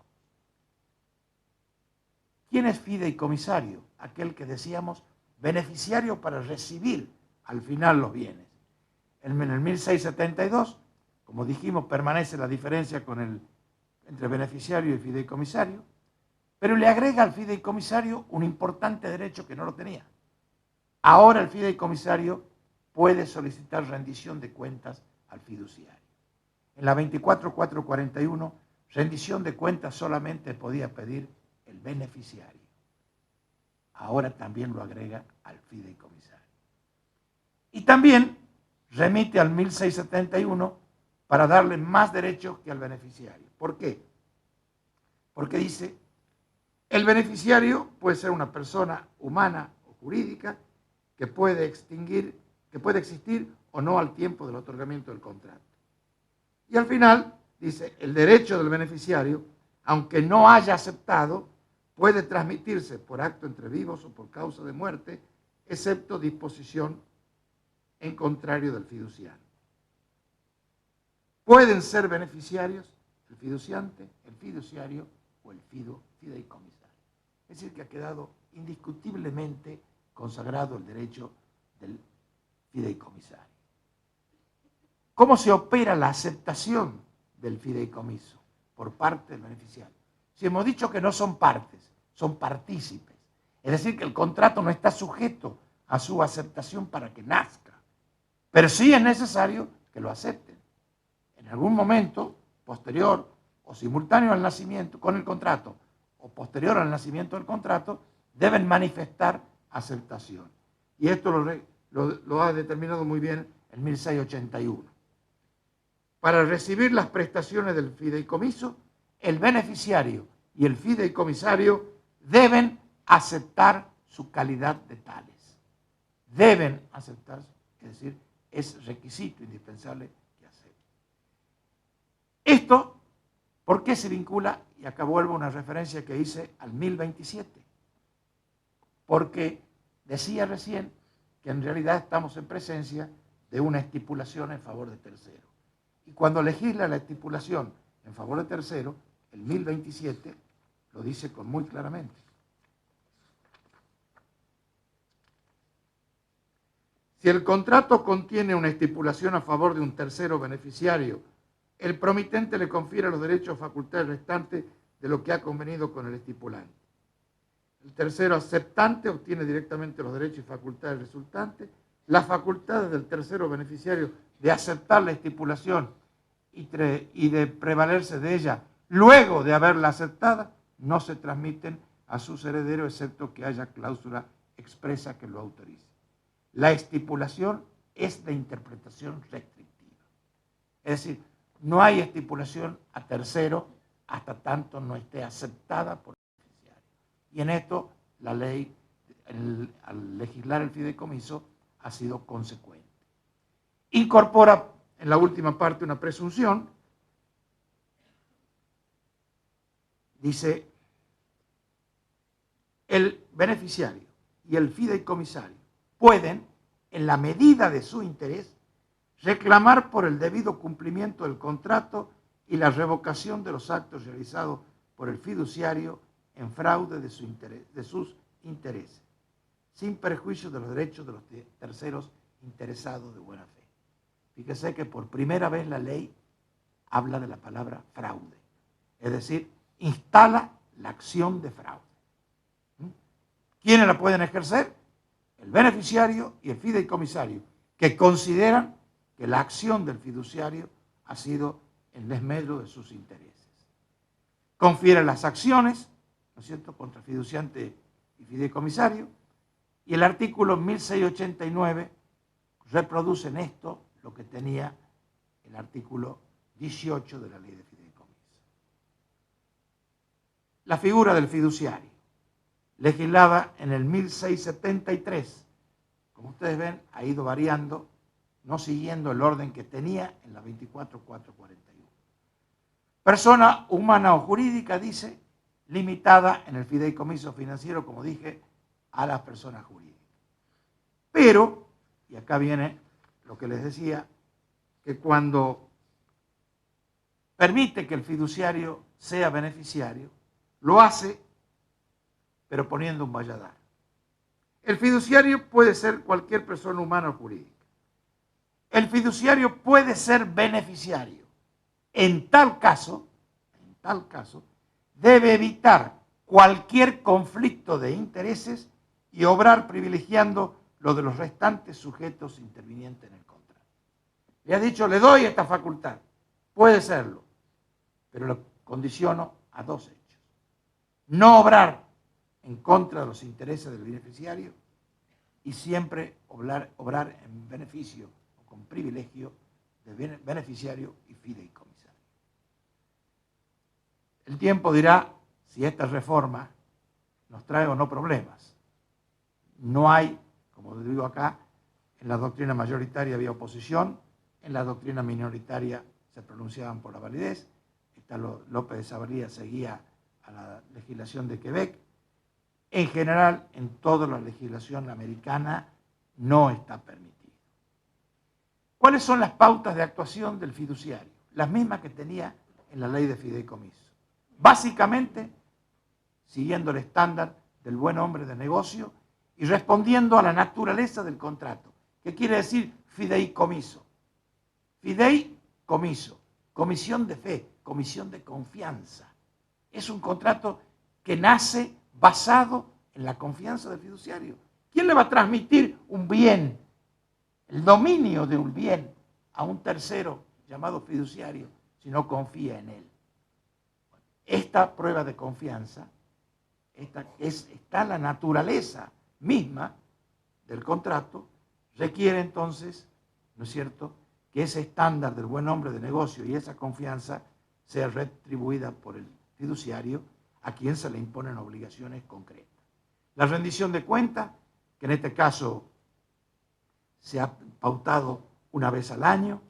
¿Quién es fideicomisario? Aquel que decíamos beneficiario para recibir al final los bienes. En el 1672, como dijimos, permanece la diferencia entre beneficiario y fideicomisario, pero le agrega al fideicomisario un importante derecho que no lo tenía. Ahora el fideicomisario puede solicitar rendición de cuentas al fiduciario. En la 24.441, rendición de cuentas solamente podía pedir el beneficiario. Ahora también lo agrega al fideicomisario. Y también remite al 1671 para darle más derechos que al beneficiario. ¿Por qué? Porque dice, el beneficiario puede ser una persona humana o jurídica que puede existir o no al tiempo del otorgamiento del contrato. Y al final dice, el derecho del beneficiario, aunque no haya aceptado, puede transmitirse por acto entre vivos o por causa de muerte, excepto disposición en contrario del fiduciario. Pueden ser beneficiarios el fiduciante, el fiduciario o el fideicomisario. Es decir, que ha quedado indiscutiblemente consagrado el derecho del fideicomisario. ¿Cómo se opera la aceptación del fideicomiso por parte del beneficiario? Si hemos dicho que no son partes, son partícipes. Es decir, que el contrato no está sujeto a su aceptación para que nazca. Pero sí es necesario que lo acepten. En algún momento, posterior o simultáneo al nacimiento, con el contrato, o posterior al nacimiento del contrato, deben manifestar aceptación. Y esto lo ha determinado muy bien el 1681. Para recibir las prestaciones del fideicomiso, el beneficiario y el fideicomisario deben aceptar su calidad de tales. Deben aceptar, es decir, es requisito indispensable que acepten. Esto, ¿por qué se vincula? Y acá vuelvo a una referencia que hice al 1027. Porque decía recién que en realidad estamos en presencia de una estipulación en favor de tercero. Y cuando legisla la estipulación en favor de tercero, el 1027 lo dice con muy claramente. Si el contrato contiene una estipulación a favor de un tercero beneficiario, el promitente le confiere los derechos o facultades restantes de lo que ha convenido con el estipulante. El tercero aceptante obtiene directamente los derechos y facultades resultantes. Las facultades del tercero beneficiario de aceptar la estipulación y de prevalerse de ella luego de haberla aceptada no se transmiten a sus herederos excepto que haya cláusula expresa que lo autorice. La estipulación es de interpretación restrictiva. Es decir, no hay estipulación a tercero hasta tanto no esté aceptada por el beneficiario. Y en esto la ley, al legislar el fideicomiso, ha sido consecuente. Incorpora en la última parte una presunción. Dice, el beneficiario y el fideicomisario pueden, en la medida de su interés, reclamar por el debido cumplimiento del contrato y la revocación de los actos realizados por el fiduciario en fraude de sus intereses, sin perjuicio de los derechos de los terceros interesados de buena fe. Fíjese que por primera vez la ley habla de la palabra fraude, es decir, instala la acción de fraude. ¿Quiénes la pueden ejercer? El beneficiario y el fideicomisario, que consideran que la acción del fiduciario ha sido en desmedro de sus intereses. Confiere las acciones, ¿no es cierto?, contra fiduciante y fideicomisario, y el artículo 1689 reproduce en esto lo que tenía el artículo 18 de la ley de fideicomiso. La figura del fiduciario, legislada en el 1673, como ustedes ven, ha ido variando, no siguiendo el orden que tenía en la 24.441. Persona humana o jurídica, dice, limitada en el fideicomiso financiero, como dije, a las personas jurídicas. Pero, y acá viene lo que les decía, que cuando permite que el fiduciario sea beneficiario, lo hace, pero poniendo un valladar. El fiduciario puede ser cualquier persona humana o jurídica. El fiduciario puede ser beneficiario. En tal caso, debe evitar cualquier conflicto de intereses y obrar privilegiando lo de los restantes sujetos intervinientes en el contrato. Le ha dicho, le doy esta facultad. Puede serlo, pero lo condiciono a dos hechos. No obrar en contra de los intereses del beneficiario y siempre obrar en beneficio o con privilegio de beneficiario y fideicomisario. El tiempo dirá si esta reforma nos trae o no problemas. No hay, como digo acá, en la doctrina mayoritaria había oposición, en la doctrina minoritaria se pronunciaban por la validez. López de Sabarría seguía a la legislación de Quebec. En general, en toda la legislación americana no está permitido. ¿Cuáles son las pautas de actuación del fiduciario? Las mismas que tenía en la ley de fideicomiso. Básicamente, siguiendo el estándar del buen hombre de negocio y respondiendo a la naturaleza del contrato. ¿Qué quiere decir fideicomiso? Fideicomiso, comisión de fe, comisión de confianza. Es un contrato que nace basado en la confianza del fiduciario. ¿Quién le va a transmitir un bien, el dominio de un bien, a un tercero llamado fiduciario si no confía en él? Esta prueba de confianza, está la naturaleza misma del contrato, requiere entonces, ¿no es cierto?, que ese estándar del buen hombre de negocio y esa confianza sea retribuida por el fiduciario a quien se le imponen obligaciones concretas. La rendición de cuentas, que en este caso se ha pautado una vez al año,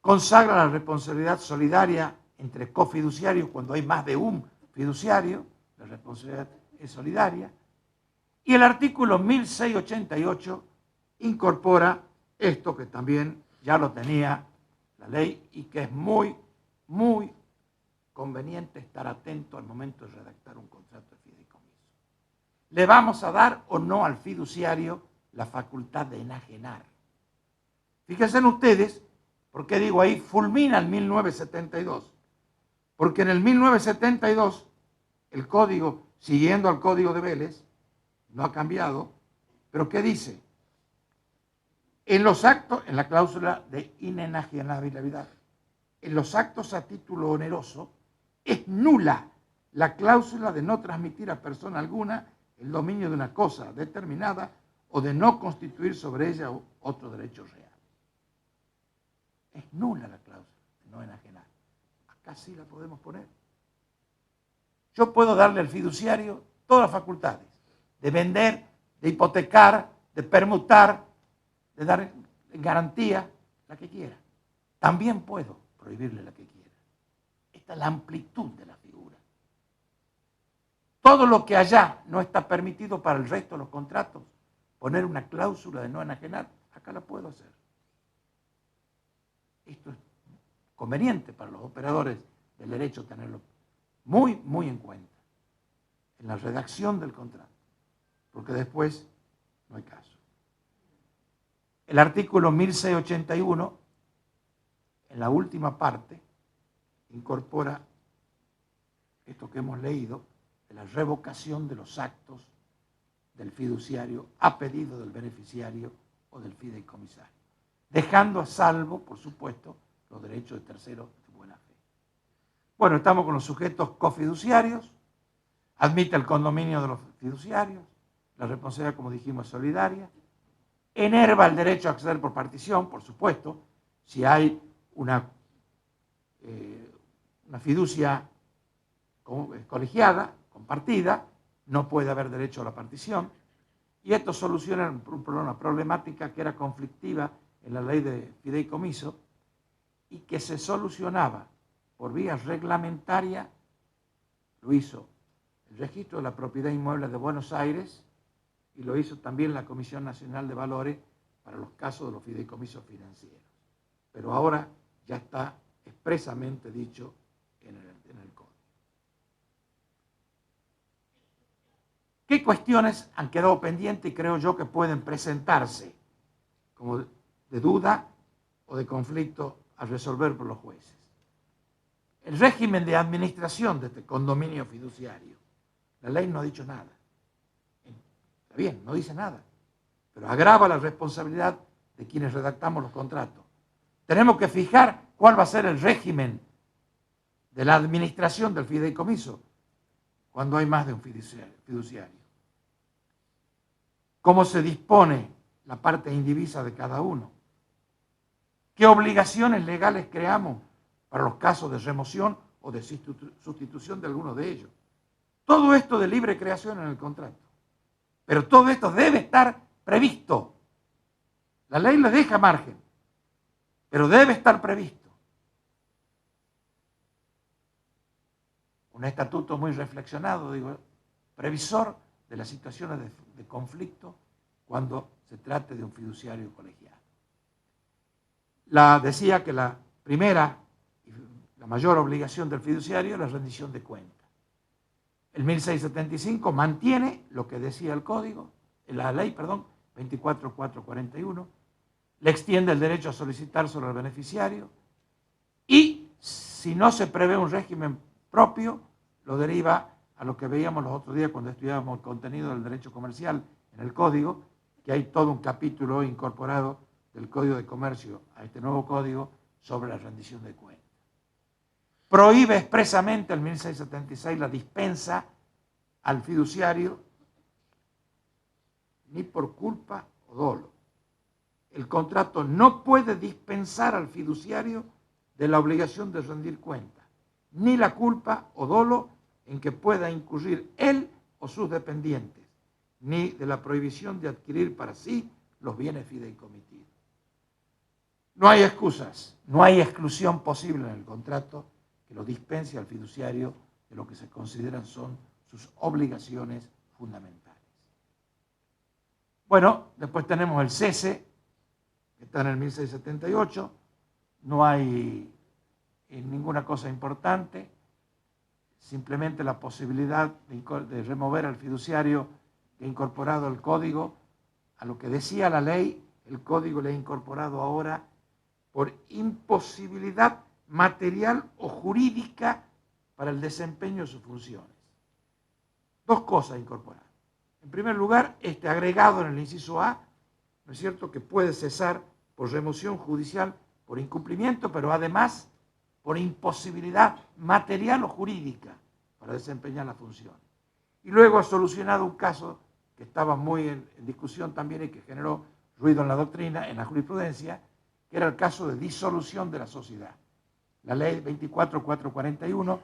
consagra la responsabilidad solidaria entre cofiduciarios cuando hay más de un fiduciario, la responsabilidad es solidaria, y el artículo 1688 incorpora esto que también ya lo tenía la ley y que es muy, muy conveniente estar atento al momento de redactar un contrato de fideicomiso. ¿Le vamos a dar o no al fiduciario la facultad de enajenar? Fíjense ustedes, ¿por qué digo ahí fulmina el 1972? Porque en el 1972 el código, siguiendo al código de Vélez, no ha cambiado, pero ¿qué dice? En los actos, en la cláusula de inenajenabilidad, en los actos a título oneroso, es nula la cláusula de no transmitir a persona alguna el dominio de una cosa determinada o de no constituir sobre ella otro derecho real. Es nula la cláusula de no enajenar. Acá sí la podemos poner. Yo puedo darle al fiduciario todas las facultades de vender, de hipotecar, de permutar, de dar en garantía la que quiera. También puedo prohibirle la que quiera. Esta es la amplitud de la figura. Todo lo que allá no está permitido para el resto de los contratos, poner una cláusula de no enajenar, acá la puedo hacer. Esto es conveniente para los operadores del derecho tenerlo muy, muy en cuenta en la redacción del contrato, porque después no hay caso. El artículo 1681, en la última parte, incorpora esto que hemos leído, de la revocación de los actos del fiduciario a pedido del beneficiario o del fideicomisario, dejando a salvo, por supuesto, los derechos de terceros de buena fe. Bueno, estamos con los sujetos cofiduciarios, admite el condominio de los fiduciarios, la responsabilidad, como dijimos, es solidaria, enerva el derecho a acceder por partición, por supuesto, si hay una fiducia colegiada, compartida, no puede haber derecho a la partición, y esto soluciona una problemática que era conflictiva en la ley de fideicomiso y que se solucionaba por vía reglamentaria. Lo hizo el Registro de la Propiedad Inmueble de Buenos Aires y lo hizo también la Comisión Nacional de Valores para los casos de los fideicomisos financieros. Pero ahora ya está expresamente dicho en el código. ¿Qué cuestiones han quedado pendientes y creo yo que pueden presentarse como de duda o de conflicto a resolver por los jueces? El régimen de administración de este condominio fiduciario. La ley no ha dicho nada. Está bien, no dice nada, pero agrava la responsabilidad de quienes redactamos los contratos. Tenemos que fijar cuál va a ser el régimen de la administración del fideicomiso cuando hay más de un fiduciario. ¿Cómo se dispone la parte indivisa de cada uno? ¿Qué obligaciones legales creamos para los casos de remoción o de sustitución de alguno de ellos? Todo esto de libre creación en el contrato. Pero todo esto debe estar previsto. La ley le deja margen, pero debe estar previsto. Un estatuto muy reflexionado, digo, previsor de las situaciones de conflicto cuando se trate de un fiduciario colegiado. Decía que la primera y la mayor obligación del fiduciario es la rendición de cuentas. El 1675 mantiene lo que decía el código, la ley, 24441, le extiende el derecho a solicitar sobre el beneficiario y si no se prevé un régimen propio, lo deriva a lo que veíamos los otros días cuando estudiábamos el contenido del derecho comercial en el código, que hay todo un capítulo incorporado del Código de Comercio a este nuevo código sobre la rendición de cuentas. Prohíbe expresamente el 1676 la dispensa al fiduciario ni por culpa o dolo. El contrato no puede dispensar al fiduciario de la obligación de rendir cuentas, ni la culpa o dolo en que pueda incurrir él o sus dependientes, ni de la prohibición de adquirir para sí los bienes fideicomitidos. No hay excusas, no hay exclusión posible en el contrato que lo dispense al fiduciario de lo que se consideran son sus obligaciones fundamentales. Bueno, después tenemos el cese, que está en el 1678, no hay ninguna cosa importante, simplemente la posibilidad de remover al fiduciario que ha incorporado el código a lo que decía la ley, el código le ha incorporado ahora por imposibilidad material o jurídica para el desempeño de sus funciones. Dos cosas incorporadas. En primer lugar, este agregado en el inciso A, ¿no es cierto?, que puede cesar por remoción judicial por incumplimiento, pero además por imposibilidad material o jurídica para desempeñar la función. Y luego ha solucionado un caso que estaba muy en discusión también y que generó ruido en la doctrina, en la jurisprudencia, que era el caso de disolución de la sociedad. La ley 24441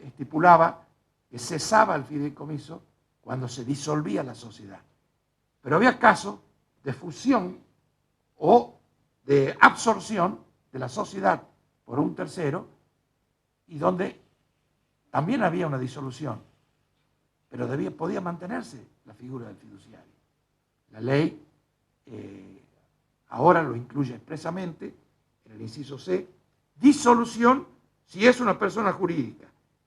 estipulaba que cesaba el fideicomiso cuando se disolvía la sociedad. Pero había casos de fusión o de absorción de la sociedad por un tercero y donde también había una disolución, pero podía mantenerse la figura del fiduciario. La ley ahora lo incluye expresamente en el inciso C, disolución si es una persona jurídica.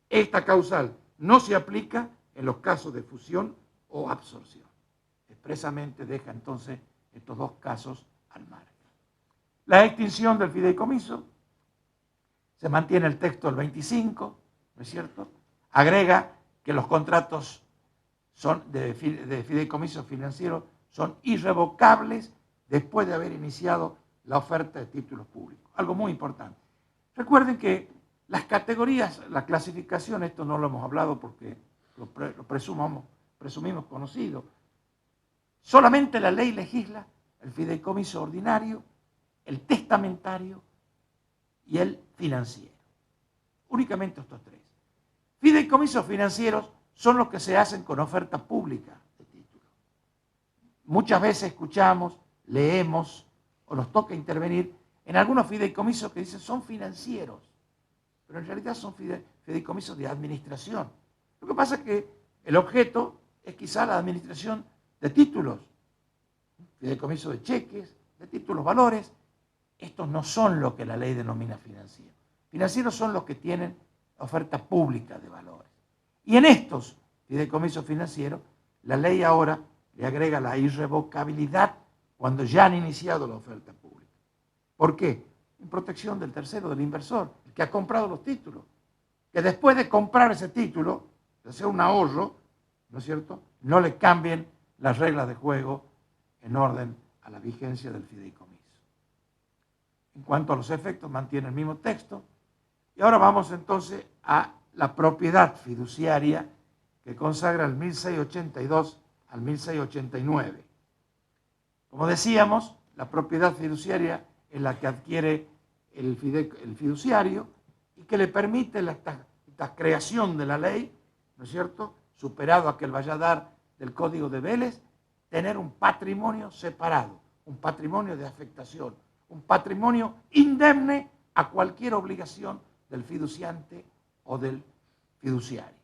Esta causal no se aplica en los casos de fusión o absorción. Expresamente deja entonces estos dos casos al margen. La extinción del fideicomiso, se mantiene el texto del 25, ¿no es cierto? Agrega que los contratos de fideicomiso financiero son irrevocables después de haber iniciado la oferta de títulos públicos. Algo muy importante. Recuerden que las categorías, la clasificación, esto no lo hemos hablado porque lo presumimos conocido. Solamente la ley legisla el fideicomiso ordinario, el testamentario y el financiero. Únicamente estos tres. Fideicomisos financieros son los que se hacen con oferta pública de títulos. Muchas veces escuchamos, leemos o nos toca intervenir en algunos fideicomisos que dicen son financieros, pero en realidad son fideicomisos de administración. Lo que pasa es que el objeto es quizá la administración de títulos, fideicomiso de cheques, de títulos valores. Estos no son lo que la ley denomina financieros. Financieros son los que tienen oferta pública de valores. Y en estos fideicomiso financiero, la ley ahora le agrega la irrevocabilidad cuando ya han iniciado la oferta pública. ¿Por qué? En protección del tercero, del inversor, el que ha comprado los títulos, que después de comprar ese título, de hacer un ahorro, ¿no es cierto?, no le cambien las reglas de juego en orden a la vigencia del fideicomiso. En cuanto a los efectos, mantiene el mismo texto. Y ahora vamos entonces a la propiedad fiduciaria que consagra el 1682 al 1689. Como decíamos, la propiedad fiduciaria es la que adquiere el fiduciario y que le permite la creación de la ley, ¿no es cierto?, superado aquel valladar del Código de Vélez, tener un patrimonio separado, un patrimonio de afectación, un patrimonio indemne a cualquier obligación del fiduciante o del fiduciario.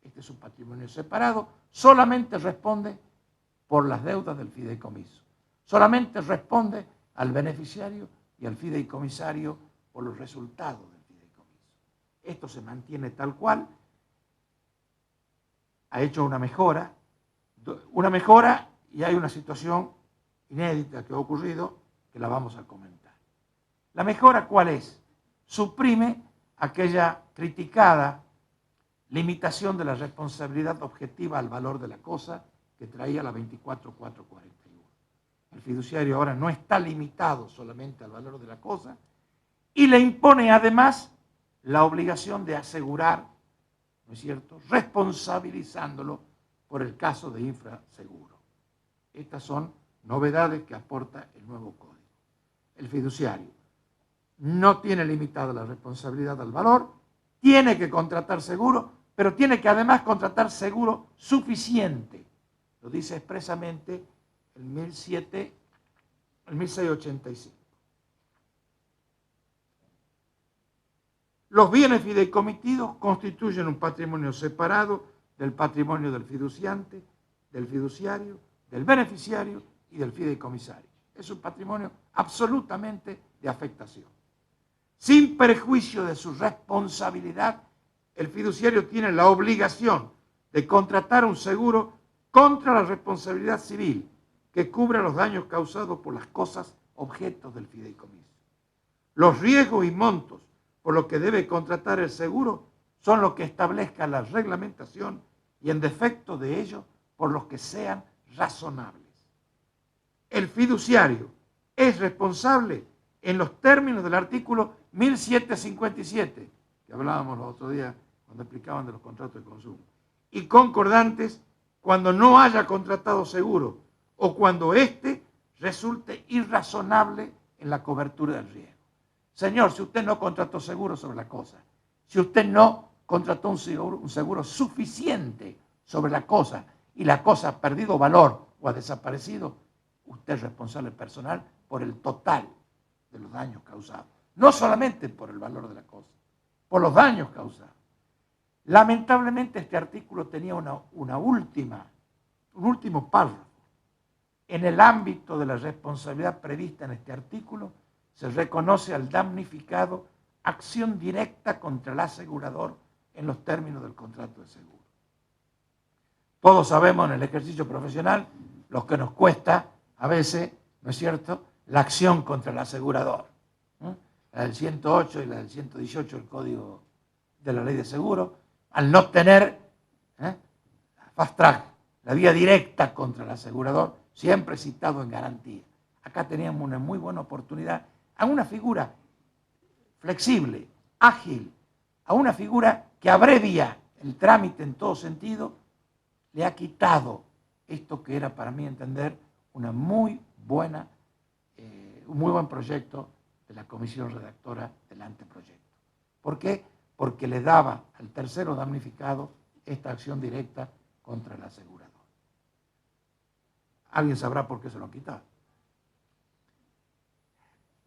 Este es un patrimonio separado, solamente responde por las deudas del fideicomiso, solamente responde al beneficiario y al fideicomisario por los resultados del fideicomiso. Esto se mantiene tal cual, ha hecho una mejora y hay una situación inédita que ha ocurrido que la vamos a comentar. ¿La mejora cuál es? Suprime aquella criticada limitación de la responsabilidad objetiva al valor de la cosa que traía la 24.441. El fiduciario ahora no está limitado solamente al valor de la cosa y le impone además la obligación de asegurar, ¿no es cierto?, responsabilizándolo por el caso de infraseguro. Estas son novedades que aporta el nuevo código. El fiduciario no tiene limitada la responsabilidad al valor, tiene que contratar seguro, pero tiene que además contratar seguro suficiente. Lo dice expresamente el 1685. Los bienes fideicomitidos constituyen un patrimonio separado del patrimonio del fiduciante, del fiduciario, del beneficiario y del fideicomisario. Es un patrimonio absolutamente de afectación. Sin perjuicio de su responsabilidad, el fiduciario tiene la obligación de contratar un seguro contra la responsabilidad civil que cubra los daños causados por las cosas objetos del fideicomiso. Los riesgos y montos por los que debe contratar el seguro son los que establezca la reglamentación y en defecto de ello por los que sean razonables. El fiduciario es responsable en los términos del artículo 1757, que hablábamos los otros días cuando explicaban de los contratos de consumo, y concordantes cuando no haya contratado seguro o cuando éste resulte irrazonable en la cobertura del riesgo. Señor, si usted no contrató seguro sobre la cosa, si usted no contrató un seguro suficiente sobre la cosa y la cosa ha perdido valor o ha desaparecido, usted es responsable personal por el total de los daños causados. No solamente por el valor de la cosa, por los daños causados. Lamentablemente este artículo tenía un último párrafo. En el ámbito de la responsabilidad prevista en este artículo, se reconoce al damnificado acción directa contra el asegurador en los términos del contrato de seguro. Todos sabemos en el ejercicio profesional lo que nos cuesta a veces, ¿no es cierto?, la acción contra el asegurador. La del 108 y la del 118 del Código de la Ley de Seguro, al no tener fast track, la vía directa contra el asegurador, siempre citado en garantía. Acá teníamos una muy buena oportunidad a una figura flexible, ágil, a una figura que abrevia el trámite en todo sentido, le ha quitado esto que era, para mí entender, un muy buen proyecto de la comisión redactora del anteproyecto. ¿Por qué? Porque le daba al tercero damnificado esta acción directa contra el asegurador. Alguien sabrá por qué se lo han quitado.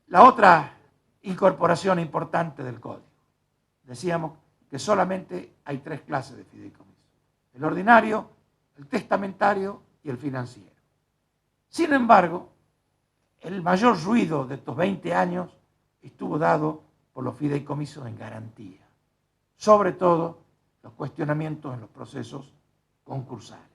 La otra incorporación importante del código. Decíamos que solamente hay 3 clases de fideicomiso: el ordinario, el testamentario y el financiero. Sin embargo, el mayor ruido de estos 20 años estuvo dado por los fideicomisos en garantía, sobre todo los cuestionamientos en los procesos concursales.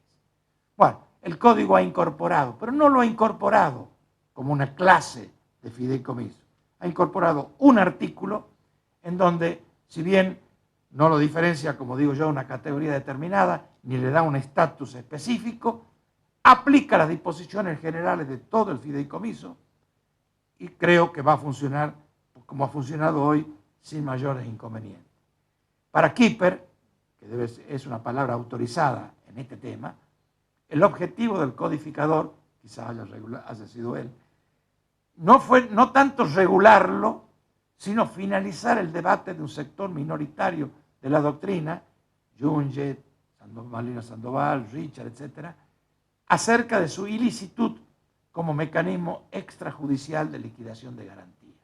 Bueno, el código ha incorporado, pero no lo ha incorporado como una clase de fideicomiso. Ha incorporado un artículo en donde, si bien no lo diferencia, como digo yo, una categoría determinada, ni le da un estatus específico, aplica las disposiciones generales de todo el fideicomiso y creo que va a funcionar como ha funcionado hoy sin mayores inconvenientes. Para Kipper, que es una palabra autorizada en este tema, el objetivo del codificador, quizás haya sido él, no tanto regularlo, sino finalizar el debate de un sector minoritario de la doctrina, Junge, Malino Sandoval, Richard, etc., acerca de su ilicitud como mecanismo extrajudicial de liquidación de garantía.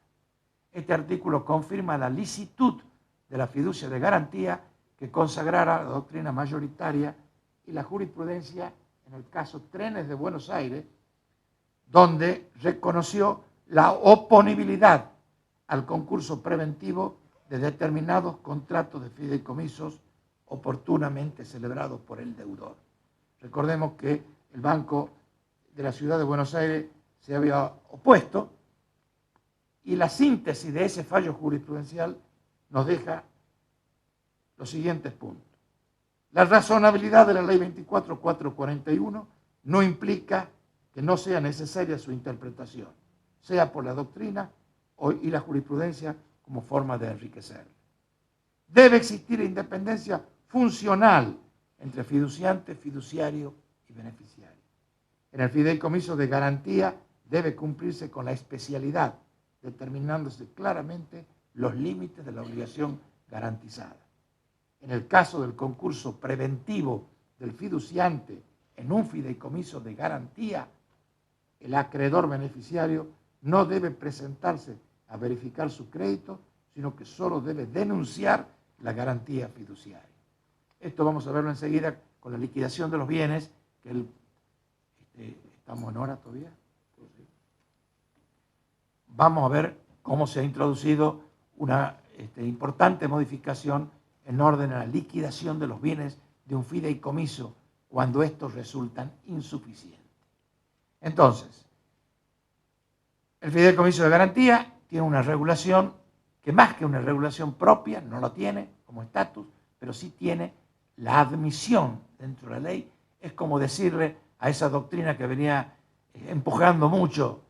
Este artículo confirma la licitud de la fiducia de garantía que consagrara la doctrina mayoritaria y la jurisprudencia en el caso Trenes de Buenos Aires, donde reconoció la oponibilidad al concurso preventivo de determinados contratos de fideicomisos oportunamente celebrados por el deudor. Recordemos que el Banco de la Ciudad de Buenos Aires se había opuesto y la síntesis de ese fallo jurisprudencial nos deja los siguientes puntos. La razonabilidad de la Ley 24.441 no implica que no sea necesaria su interpretación, sea por la doctrina y la jurisprudencia como forma de enriquecerla. Debe existir independencia funcional entre fiduciante, fiduciario y beneficiario. En el fideicomiso de garantía debe cumplirse con la especialidad, determinándose claramente los límites de la obligación garantizada. En el caso del concurso preventivo del fiduciante en un fideicomiso de garantía, el acreedor beneficiario no debe presentarse a verificar su crédito, sino que solo debe denunciar la garantía fiduciaria. Esto vamos a verlo enseguida con la liquidación de los bienes, que ¿estamos en hora todavía? Vamos a ver cómo se ha introducido una importante modificación en orden a la liquidación de los bienes de un fideicomiso cuando estos resultan insuficientes. Entonces, el fideicomiso de garantía tiene una regulación que más que una regulación propia, no la tiene como estatus, pero sí tiene la admisión dentro de la ley. Es como decirle a esa doctrina que venía empujando mucho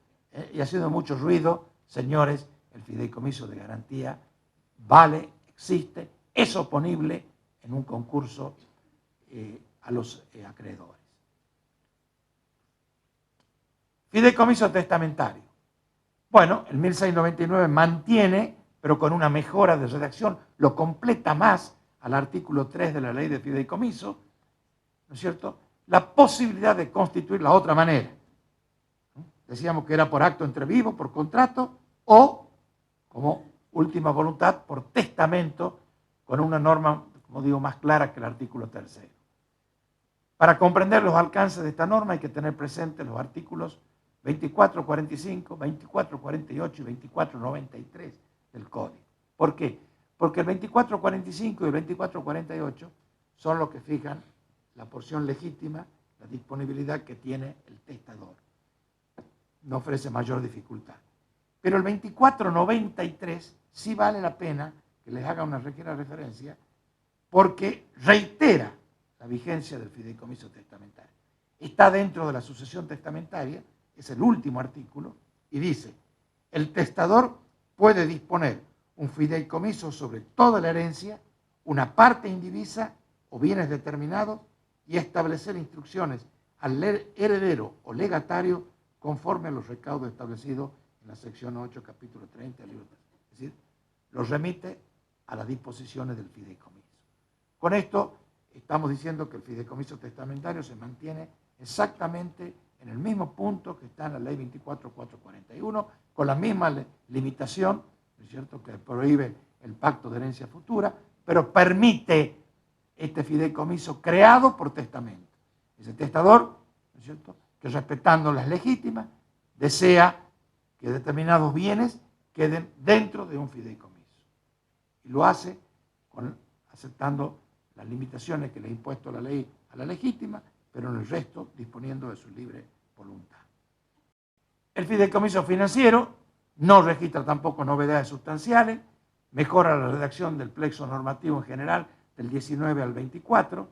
y haciendo mucho ruido, señores, el fideicomiso de garantía vale, existe, es oponible en un concurso a los acreedores. Fideicomiso testamentario. Bueno, el 1699 mantiene, pero con una mejora de redacción, lo completa más al artículo 3 de la ley de fideicomiso, ¿no es cierto?, la posibilidad de constituir la otra manera. Decíamos que era por acto entre vivos, por contrato, o, como última voluntad, por testamento, con una norma, como digo, más clara que el artículo 3. Para comprender los alcances de esta norma hay que tener presentes los artículos 2445, 2448 y 2493 del Código. ¿Por qué? Porque el 2445 y el 2448 son los que fijan la porción legítima, la disponibilidad que tiene el testador. No ofrece mayor dificultad. Pero el 2493 sí vale la pena que les haga una ligera referencia porque reitera la vigencia del fideicomiso testamentario. Está dentro de la sucesión testamentaria, es el último artículo, y dice, el testador puede disponer un fideicomiso sobre toda la herencia, una parte indivisa o bienes determinados y establecer instrucciones al heredero o legatario conforme a los recaudos establecidos en la sección 8, capítulo 30 del libro. Es decir, los remite a las disposiciones del fideicomiso. Con esto estamos diciendo que el fideicomiso testamentario se mantiene exactamente en el mismo punto que está en la ley 24.441, con la misma limitación, ¿no es cierto?, que prohíbe el pacto de herencia futura, pero permite este fideicomiso creado por testamento. Ese testador, ¿no es cierto?, que respetando las legítimas, desea que determinados bienes queden dentro de un fideicomiso. Y lo hace aceptando las limitaciones que le ha impuesto la ley a la legítima, pero en el resto disponiendo de su libre voluntad. El fideicomiso financiero no registra tampoco novedades sustanciales, mejora la redacción del plexo normativo en general del 19 al 24,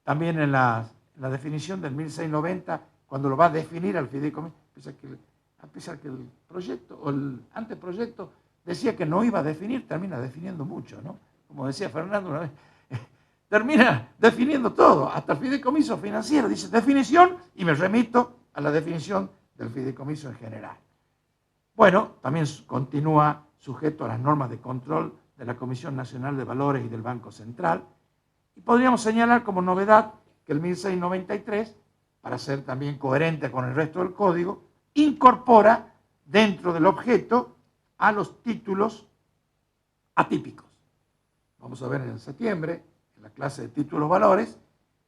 también en la definición del 1690, cuando lo va a definir al fideicomiso, a pesar que el proyecto o el anteproyecto decía que no iba a definir, termina definiendo mucho, ¿no? Como decía Fernando una vez, termina definiendo todo, hasta el fideicomiso financiero, dice definición, y me remito a la definición del fideicomiso en general. Bueno, también continúa sujeto a las normas de control de la Comisión Nacional de Valores y del Banco Central, y podríamos señalar como novedad que el 1693, para ser también coherente con el resto del código, incorpora dentro del objeto a los títulos atípicos. Vamos a ver en septiembre, en la clase de títulos valores,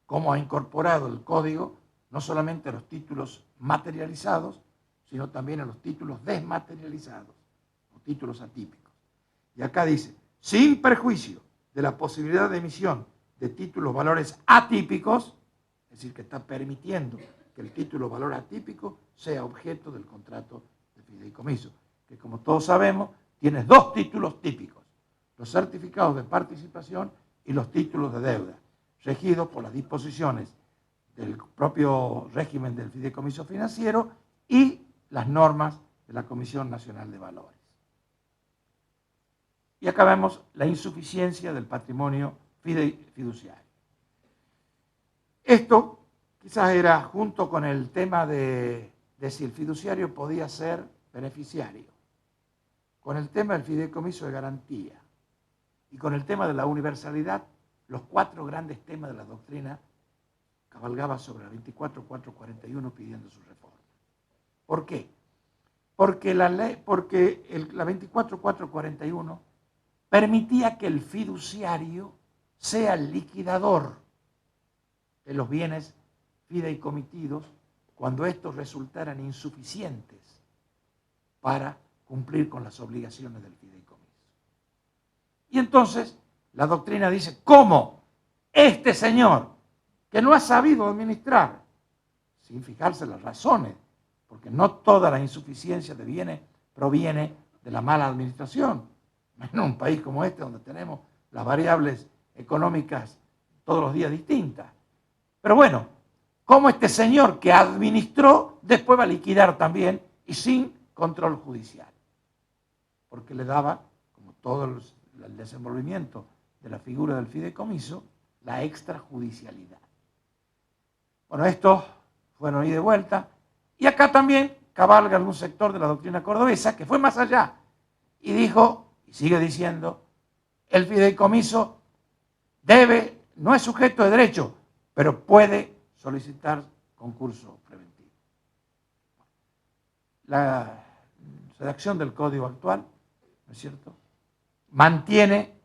cómo ha incorporado el código no solamente a los títulos materializados, sino también a los títulos desmaterializados, o títulos atípicos. Y acá dice, sin perjuicio de la posibilidad de emisión de títulos valores atípicos, es decir, que está permitiendo que el título valor atípico sea objeto del contrato de fideicomiso, que como todos sabemos, tiene dos títulos típicos, los certificados de participación y los títulos de deuda, regidos por las disposiciones del propio régimen del fideicomiso financiero y las normas de la Comisión Nacional de Valores. Y acá vemos la insuficiencia del patrimonio fiduciario. Esto quizás era junto con el tema de si el fiduciario podía ser beneficiario, con el tema del fideicomiso de garantía y con el tema de la universalidad, los cuatro grandes temas de la doctrina cabalgaba sobre la 24.441 pidiendo su reforma. ¿Por qué? Porque la 24.441 permitía que el fiduciario sea el liquidador de los bienes fideicomitidos cuando estos resultaran insuficientes para cumplir con las obligaciones del fideicomiso. Y entonces la doctrina dice, ¿cómo este señor que no ha sabido administrar, sin fijarse las razones, porque no toda la insuficiencia de bienes proviene de la mala administración, en un país como este donde tenemos las variables económicas todos los días distintas? Pero bueno, ¿cómo este señor que administró después va a liquidar también y sin control judicial? Porque le daba, como todo el desenvolvimiento de la figura del fideicomiso, la extrajudicialidad. Bueno, estos fueron ida y de vuelta. Y acá también cabalga algún sector de la doctrina cordobesa que fue más allá y dijo, y sigue diciendo, el fideicomiso no es sujeto de derecho, pero puede solicitar concurso preventivo. La redacción del código actual, ¿no es cierto?, mantiene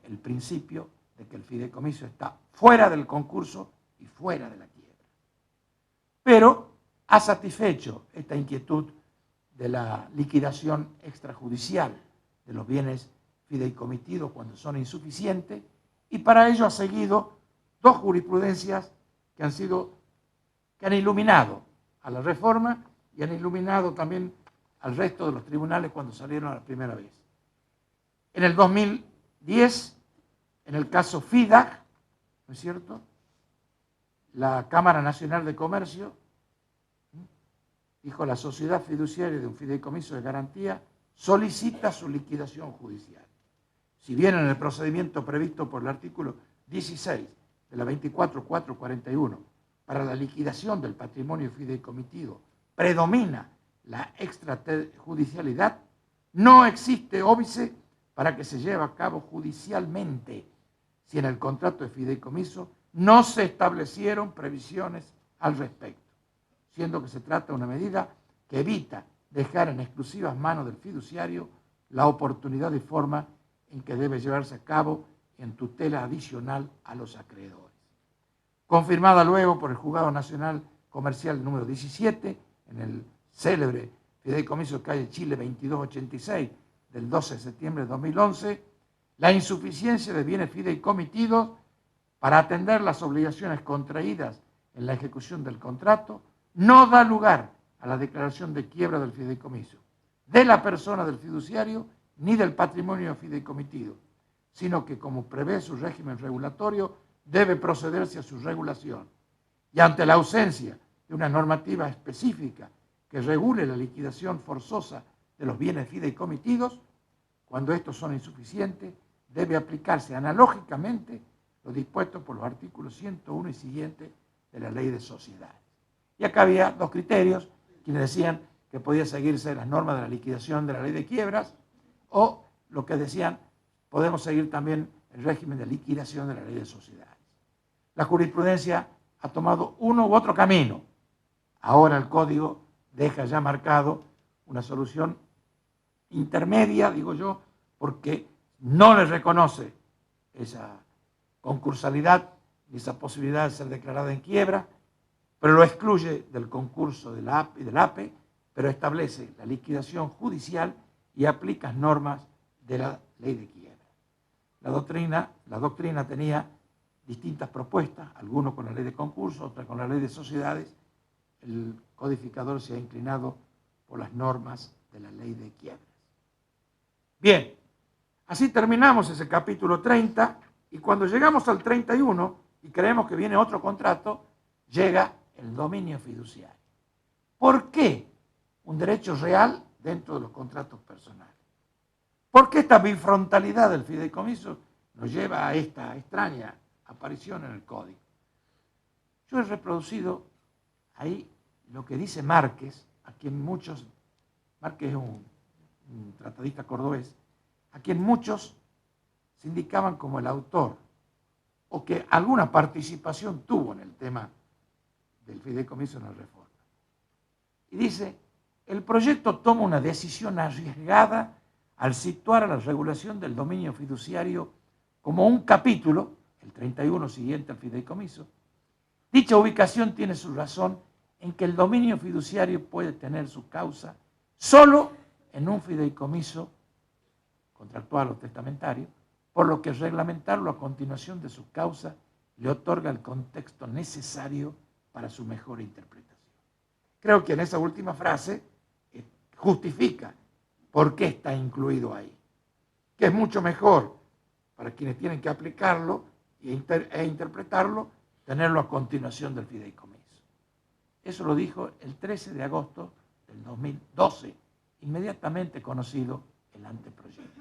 el principio de que el fideicomiso está fuera del concurso y fuera de la quiebra. Pero ha satisfecho esta inquietud de la liquidación extrajudicial de los bienes fideicomitidos cuando son insuficientes, y para ello ha seguido dos jurisprudencias que han iluminado a la reforma y han iluminado también al resto de los tribunales cuando salieron a la primera vez. En el 2010, en el caso FIDAG, ¿no es cierto?, la Cámara Nacional de Comercio dijo: la sociedad fiduciaria de un fideicomiso de garantía solicita su liquidación judicial. Si bien en el procedimiento previsto por el artículo 16 de la 24.441 para la liquidación del patrimonio fideicomitido predomina la extrajudicialidad, no existe óbice para que se lleve a cabo judicialmente si en el contrato de fideicomiso no se establecieron previsiones al respecto, siendo que se trata de una medida que evita dejar en exclusivas manos del fiduciario la oportunidad y forma en que debe llevarse a cabo en tutela adicional a los acreedores. Confirmada luego por el Juzgado Nacional Comercial número 17, en el célebre Fideicomiso de Calle Chile 2286 del 12 de septiembre de 2011, la insuficiencia de bienes fideicomitidos para atender las obligaciones contraídas en la ejecución del contrato, no da lugar a la declaración de quiebra del fideicomiso, de la persona del fiduciario ni del patrimonio fideicomitido, sino que, como prevé su régimen regulatorio, debe procederse a su regulación. Y ante la ausencia de una normativa específica que regule la liquidación forzosa de los bienes fideicomitidos, cuando estos son insuficientes, debe aplicarse analógicamente lo dispuesto por los artículos 101 y siguientes de la Ley de Sociedades. Y acá había dos criterios, quienes decían que podía seguirse las normas de la liquidación de la Ley de Quiebras, o lo que decían, podemos seguir también el régimen de liquidación de la Ley de Sociedades. La jurisprudencia ha tomado uno u otro camino. Ahora el Código deja ya marcado una solución intermedia, digo yo, porque no le reconoce esa concursalidad ni esa posibilidad de ser declarada en quiebra, pero lo excluye del concurso de la APE y del APE, pero establece la liquidación judicial y aplica normas de la Ley de Quiebra. La doctrina tenía distintas propuestas, algunos con la Ley de Concurso, otras con la Ley de Sociedades. El codificador se ha inclinado por las normas de la Ley de Quiebras. Bien, así terminamos ese capítulo 30 y cuando llegamos al 31 y creemos que viene otro contrato, llega el dominio fiduciario. ¿Por qué un derecho real dentro de los contratos personales? ¿Por qué esta bifrontalidad del fideicomiso nos lleva a esta extraña aparición en el Código? Yo he reproducido ahí lo que dice Márquez, a quien muchos, Márquez es un tratadista cordobés, a quien muchos se indicaban como el autor, o que alguna participación tuvo en el tema del fideicomiso en la reforma. Y dice, el proyecto toma una decisión arriesgada al situar a la regulación del dominio fiduciario como un capítulo, el 31 siguiente al fideicomiso. Dicha ubicación tiene su razón en que el dominio fiduciario puede tener su causa solo en un fideicomiso contractual o testamentario, por lo que reglamentarlo a continuación de su causa le otorga el contexto necesario para su mejor interpretación. Creo que en esa última frase justifica por qué está incluido ahí, que es mucho mejor para quienes tienen que aplicarlo e interpretarlo, tenerlo a continuación del fideicomiso. Eso lo dijo el 13 de agosto del 2012, inmediatamente conocido el anteproyecto.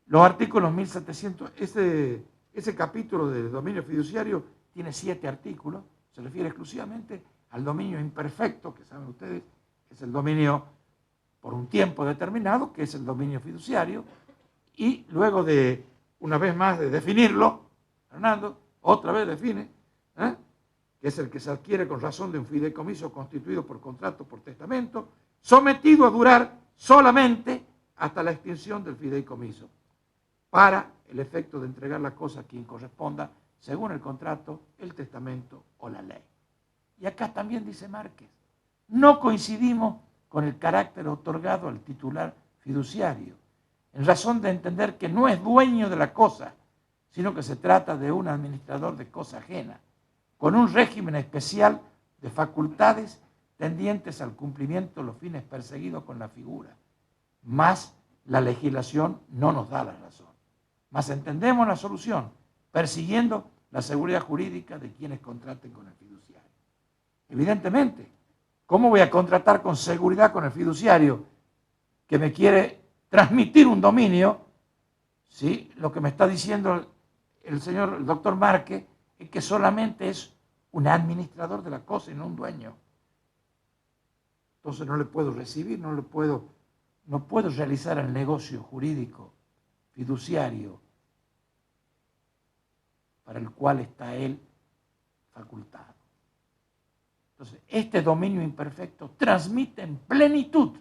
Los artículos 1700, ese capítulo del dominio fiduciario tiene 7 artículos, se refiere exclusivamente al dominio imperfecto, que saben ustedes, que es el dominio por un tiempo determinado, que es el dominio fiduciario, y luego de, una vez más, de definirlo, Fernando, otra vez define, que es el que se adquiere con razón de un fideicomiso constituido por contrato por testamento, sometido a durar solamente hasta la extinción del fideicomiso, para el efecto de entregar la cosa a quien corresponda, según el contrato, el testamento o la ley. Y acá también dice Márquez, no coincidimos con el carácter otorgado al titular fiduciario, en razón de entender que no es dueño de la cosa, sino que se trata de un administrador de cosa ajena, con un régimen especial de facultades tendientes al cumplimiento de los fines perseguidos con la figura. Mas la legislación no nos da la razón. Mas entendemos la solución, persiguiendo la seguridad jurídica de quienes contraten con el fiduciario. Evidentemente, ¿cómo voy a contratar con seguridad con el fiduciario que me quiere transmitir un dominio? ¿Sí? Lo que me está diciendo el doctor Márquez es que solamente es un administrador de la cosa y no un dueño. Entonces no le puedo recibir, no puedo realizar el negocio jurídico fiduciario para el cual está él facultado. Entonces, este dominio imperfecto transmite en plenitud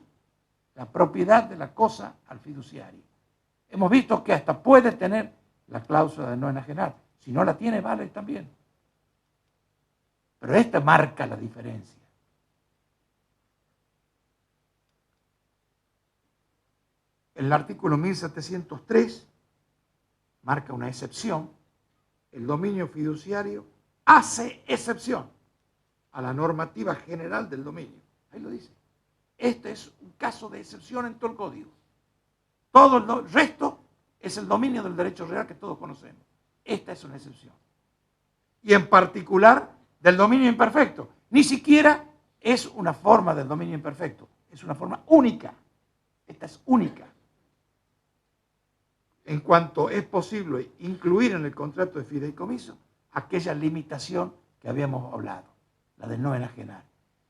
la propiedad de la cosa al fiduciario. Hemos visto que hasta puede tener la cláusula de no enajenar. Si no la tiene, vale también. Pero esta marca la diferencia. El artículo 1703 marca una excepción el dominio fiduciario hace excepción a la normativa general del dominio. Ahí lo dice. Este es un caso de excepción en todo el código. Todo el resto es el dominio del derecho real que todos conocemos. Esta es una excepción. Y en particular del dominio imperfecto. Ni siquiera es una forma del dominio imperfecto. Es una forma única. Esta es única. En cuanto es posible incluir en el contrato de fideicomiso aquella limitación que habíamos hablado, la de no enajenar.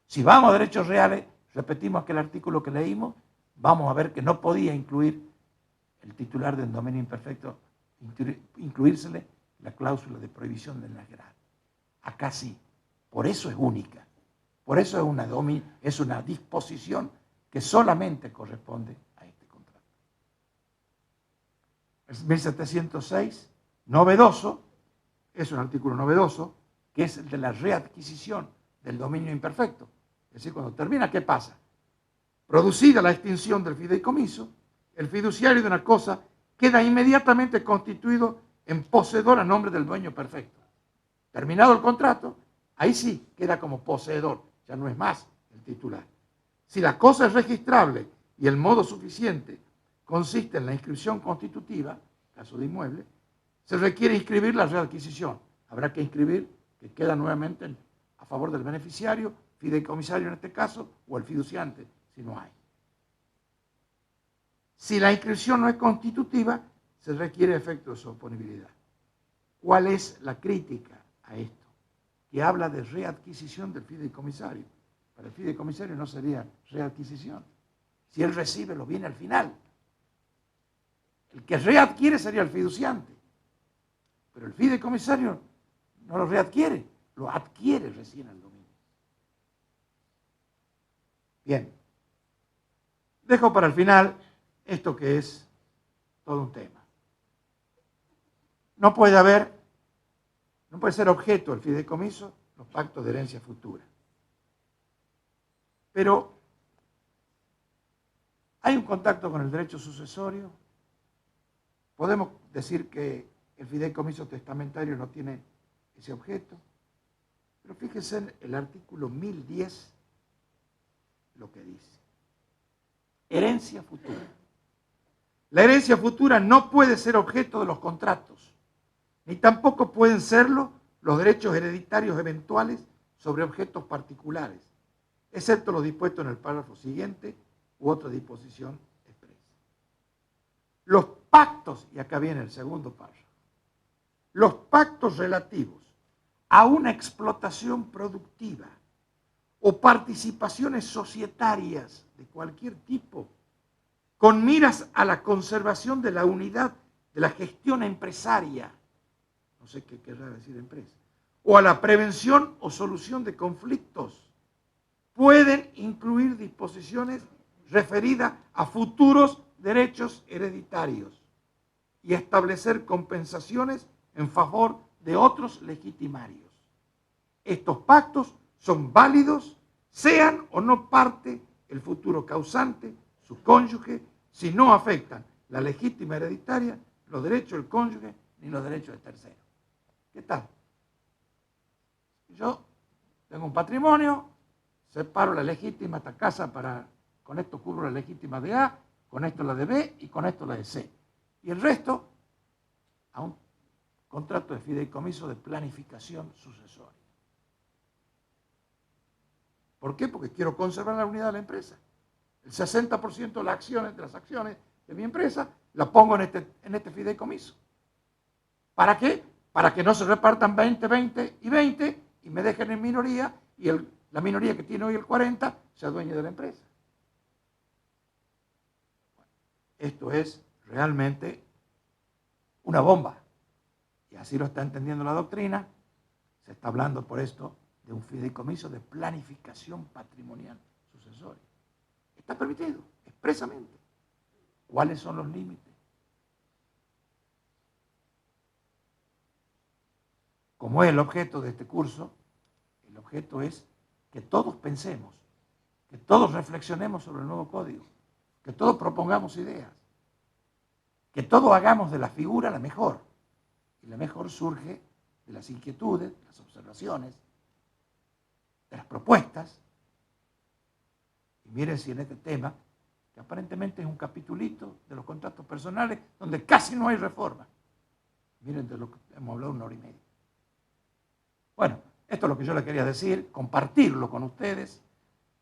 Si vamos a derechos reales, repetimos aquel artículo que leímos, vamos a ver que no podía incluir el titular del dominio imperfecto, incluírsele la cláusula de prohibición de enajenar. Acá sí. Por eso es única. Por eso es una disposición que solamente corresponde a este contrato. El 1706, novedoso, es un artículo novedoso, que es el de la readquisición del dominio imperfecto. Es decir, cuando termina, ¿qué pasa? Producida la extinción del fideicomiso, el fiduciario de una cosa queda inmediatamente constituido en poseedor a nombre del dueño perfecto. Terminado el contrato, ahí sí queda como poseedor, ya no es más el titular. Si la cosa es registrable y el modo suficiente consiste en la inscripción constitutiva, caso de inmueble, se requiere inscribir la readquisición. Habrá que inscribir que queda nuevamente a favor del beneficiario, fideicomisario en este caso, o el fiduciante, si no hay. Si la inscripción no es constitutiva, se requiere efecto de su oponibilidad. ¿Cuál es la crítica a esto? Que habla de readquisición del fideicomisario. Para el fideicomisario no sería readquisición. Si él recibe, lo viene al final. El que readquiere sería el fiduciante. Pero el fideicomisario no lo readquiere, lo adquiere recién al dominio. Bien. Dejo para el final esto que es todo un tema. No puede ser objeto el fideicomiso los pactos de herencia futura. Pero hay un contacto con el derecho sucesorio. Podemos decir que el fideicomiso testamentario no tiene ese objeto. Pero fíjense en el artículo 1010 lo que dice. Herencia futura. La herencia futura no puede ser objeto de los contratos, ni tampoco pueden serlo los derechos hereditarios eventuales sobre objetos particulares, excepto lo dispuesto en el párrafo siguiente u otra disposición expresa. Los pactos, y acá viene el segundo párrafo, los pactos relativos a una explotación productiva o participaciones societarias de cualquier tipo, con miras a la conservación de la unidad de la gestión empresaria, no sé qué querrá decir empresa, o a la prevención o solución de conflictos, pueden incluir disposiciones referidas a futuros derechos hereditarios y establecer compensaciones en favor de otros legitimarios. Estos pactos son válidos, sean o no parte el futuro causante, su cónyuge, si no afectan la legítima hereditaria, los derechos del cónyuge ni los derechos del tercero. ¿Qué tal? Yo tengo un patrimonio, separo la legítima esta casa con esto cubro la legítima de A, con esto la de B y con esto la de C. Y el resto a un contrato de fideicomiso de planificación sucesoria. ¿Por qué? Porque quiero conservar la unidad de la empresa. El 60% de las acciones de mi empresa la pongo en este fideicomiso. ¿Para qué? Para que no se repartan 20, 20 y 20 y me dejen en minoría y la minoría que tiene hoy el 40 sea dueña de la empresa. Esto es realmente una bomba. Y así lo está entendiendo la doctrina. Se está hablando por esto de un fideicomiso de planificación patrimonial sucesoria. Está permitido, expresamente. ¿Cuáles son los límites? Como es el objeto de este curso, el objeto es que todos pensemos, que todos reflexionemos sobre el nuevo código, que todos propongamos ideas, que todos hagamos de la figura la mejor. Y la mejor surge de las inquietudes, las observaciones, de las propuestas. Y miren si en este tema, que aparentemente es un capitulito de los contratos personales, donde casi no hay reforma. Miren de lo que hemos hablado 1 hora y media. Bueno, esto es lo que yo les quería decir, compartirlo con ustedes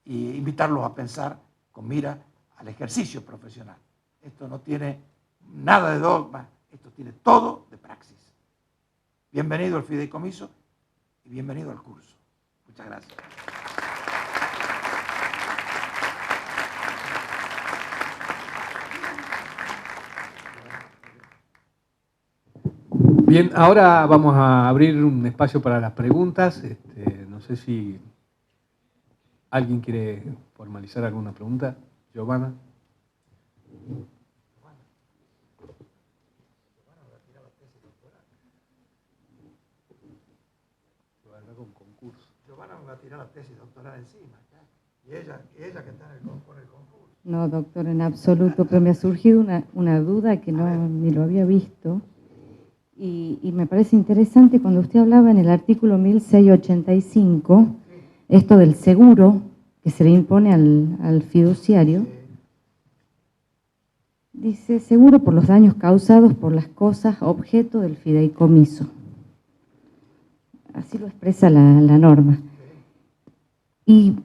e invitarlos a pensar con mira al ejercicio profesional. Esto no tiene nada de dogma, esto tiene todo de praxis. Bienvenido al fideicomiso y bienvenido al curso. Muchas gracias. Bien, ahora vamos a abrir un espacio para las preguntas. No sé si alguien quiere formalizar alguna pregunta. Giovanna. Giovanna me va a tirar la tesis doctoral encima. Y ella que está con el concurso. No, doctor, en absoluto, pero me ha surgido una duda que no ni lo había visto. Y me parece interesante cuando usted hablaba en el artículo 1685, esto del seguro que se le impone al fiduciario. Dice, seguro por los daños causados por las cosas objeto del fideicomiso. Así lo expresa la norma. Y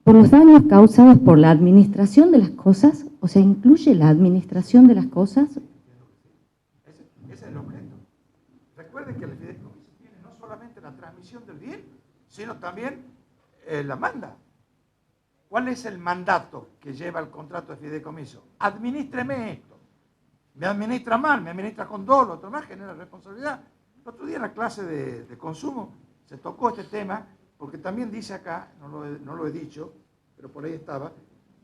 por los daños causados por la administración de las cosas, o sea, ¿incluye la administración de las cosas? Ese es el objeto. Recuerden que el fideicomiso tiene no solamente la transmisión del bien, sino también la manda. ¿Cuál es el mandato que lleva el contrato de fideicomiso? Adminístreme esto. Me administra mal, me administra con dolo, otro más genera responsabilidad. El otro día en la clase de consumo se tocó este tema, porque también dice acá, no lo he dicho, pero por ahí estaba,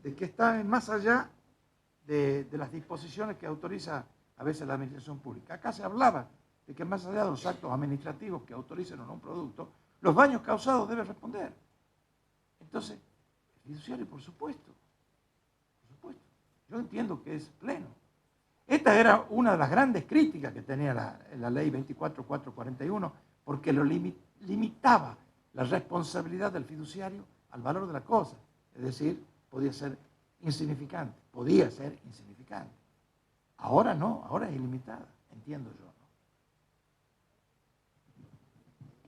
de que está más allá de las disposiciones que autoriza a veces la administración pública. Acá se hablaba de que más allá de los actos administrativos que autoricen o no un producto, los daños causados deben responder. Entonces, el fiduciario, por supuesto. Yo entiendo que es pleno. Esta era una de las grandes críticas que tenía la ley 24.441, porque lo limitaba la responsabilidad del fiduciario al valor de la cosa. Es decir, podía ser insignificante. Ahora no, ahora es ilimitada, entiendo yo.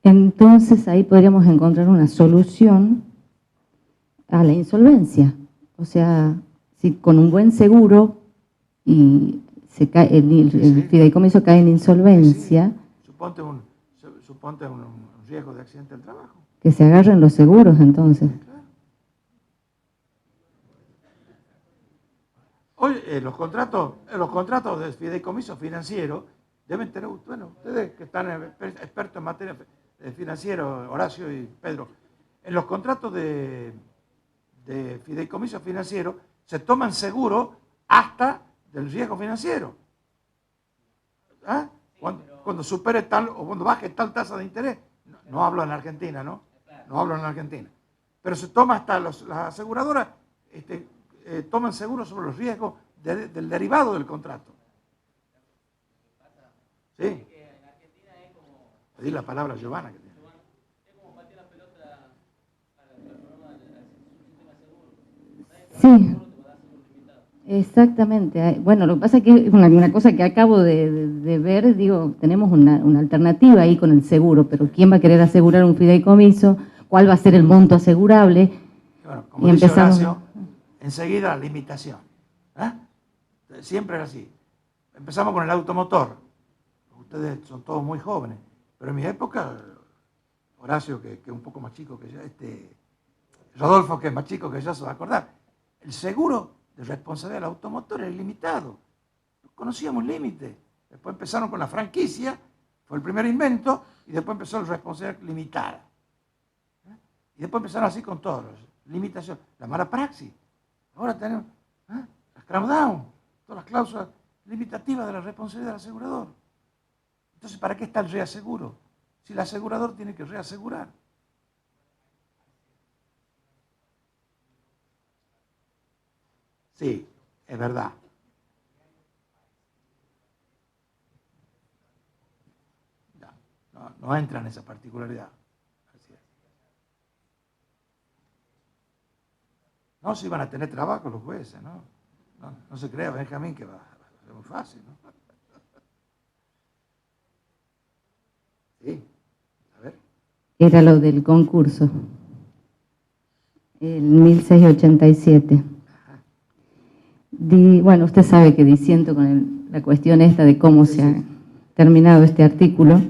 Entonces ahí podríamos encontrar una solución a la insolvencia. O sea, si con un buen seguro y se cae, el fideicomiso cae en insolvencia. Sí. Suponte un riesgo de accidente del trabajo. Que se agarren los seguros entonces. Claro. Hoy los contratos de fideicomiso financiero deben tener, bueno, ustedes que están expertos en materia financiera, Horacio y Pedro, en los contratos de fideicomiso financiero se toman seguro hasta del riesgo financiero. ¿Ah? Cuando supere tal o cuando baje tal tasa de interés. No hablo en Argentina, ¿no? No hablo en Argentina. Pero se toma hasta las aseguradoras toman seguro sobre los riesgos del derivado del contrato. Sí. Pedí la palabra a Giovanna. Que tiene. Sí, exactamente. Bueno, lo que pasa es que es una cosa que acabo de ver, digo, tenemos una alternativa ahí con el seguro, pero ¿quién va a querer asegurar un fideicomiso? ¿Cuál va a ser el monto asegurable? Bueno, como dice Horacio, enseguida la limitación. Siempre era así. Empezamos con el automotor. Ustedes son todos muy jóvenes, pero en mi época, Horacio, que es un poco más chico que yo, Rodolfo, que es más chico que yo, se va a acordar, el seguro de responsabilidad del automotor es limitado. No conocíamos límite. Después empezaron con la franquicia, fue el primer invento, y después empezó la responsabilidad limitada. Y después empezaron así con todos, limitaciones. La mala praxis. Ahora tenemos las crackdown, todas las cláusulas limitativas de la responsabilidad del asegurador. Entonces, ¿para qué está el reaseguro? Si el asegurador tiene que reasegurar. Sí, es verdad. no entra en esa particularidad. Así es. No, si van a tener trabajo los jueces, ¿no? No se crea, Benjamín, que va a ser muy fácil, ¿no? Sí, a ver. Era lo del concurso, el 1687. Bueno, usted sabe que diciendo con la cuestión esta de cómo se ha terminado este artículo,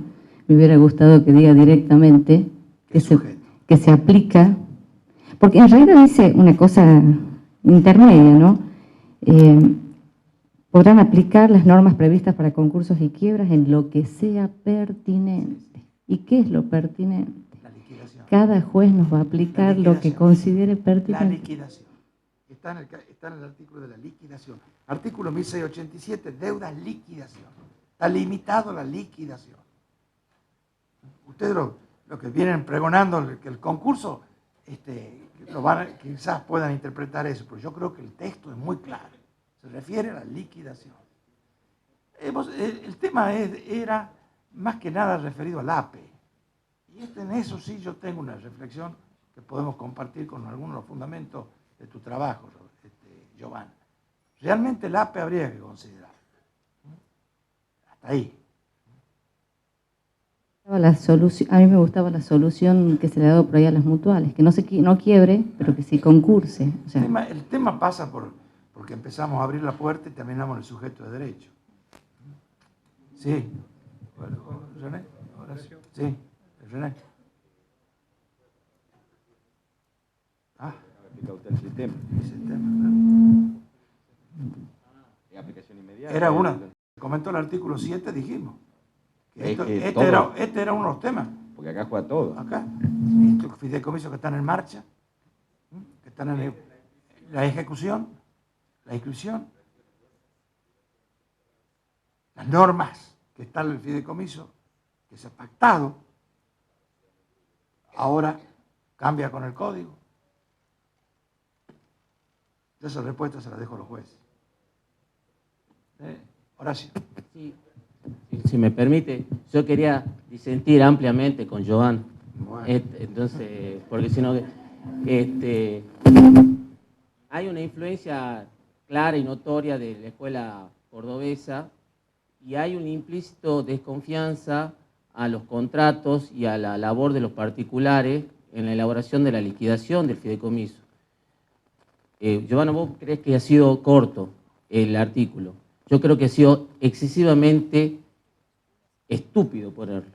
me hubiera gustado que diga directamente que se aplica, porque en realidad dice una cosa intermedia, ¿no? Podrán aplicar las normas previstas para concursos y quiebras en lo que sea pertinente. ¿Y qué es lo pertinente? La liquidación. Cada juez nos va a aplicar lo que considere pertinente. La liquidación. Está en el artículo de la liquidación. Artículo 1687, deuda liquidación. Está limitado la liquidación. Ustedes lo que vienen pregonando, que el concurso, quizás puedan interpretar eso, pero yo creo que el texto es muy claro. Se refiere a la liquidación. El tema era más que nada referido al APE. Y en eso sí yo tengo una reflexión que podemos compartir con algunos de los fundamentos de tu trabajo, Giovanna. Realmente el APE habría que considerar. Hasta ahí. A mí me gustaba la solución que se le ha dado por ahí a las mutuales, que no quiebre, pero que sí concurse. O sea, el tema pasa porque empezamos a abrir la puerta y terminamos en el sujeto de derecho. Sí. Bueno, René, ahora sí. Sí, René. Aplica usted el sistema. El sistema, ¿Es aplicación inmediata? Era una. Comentó el artículo 7, dijimos. Que este era uno de los temas. Porque acá juega todo. Acá. Estos fideicomisos que están en marcha, que están en la ejecución, la inscripción, las normas que están en el fideicomiso, que se ha pactado, ahora cambia con el código. Yo esa respuesta se la dejo a los jueces. Horacio. Sí, si me permite, yo quería disentir ampliamente con Joan. Bueno. Entonces, porque si no, hay una influencia clara y notoria de la escuela cordobesa y hay un implícito desconfianza a los contratos y a la labor de los particulares en la elaboración de la liquidación del fideicomiso. Giovanna, ¿vos crees que ha sido corto el artículo? Yo creo que ha sido excesivamente estúpido ponerlo.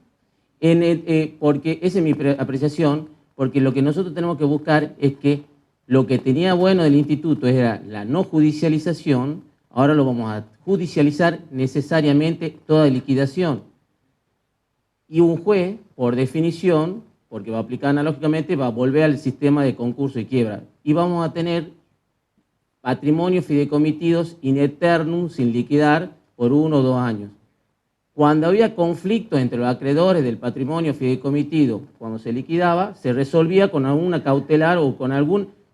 Porque esa es mi apreciación, porque lo que nosotros tenemos que buscar es que lo que tenía bueno del instituto era la no judicialización, ahora lo vamos a judicializar necesariamente toda liquidación. Y un juez, por definición, porque va a aplicar analógicamente, va a volver al sistema de concurso y quiebra. Y vamos a tener patrimonios fideicomitidos in eternum, sin liquidar, por 1 o 2 años. Cuando había conflictos entre los acreedores del patrimonio fideicomitido, cuando se liquidaba, se resolvía con alguna cautelar o con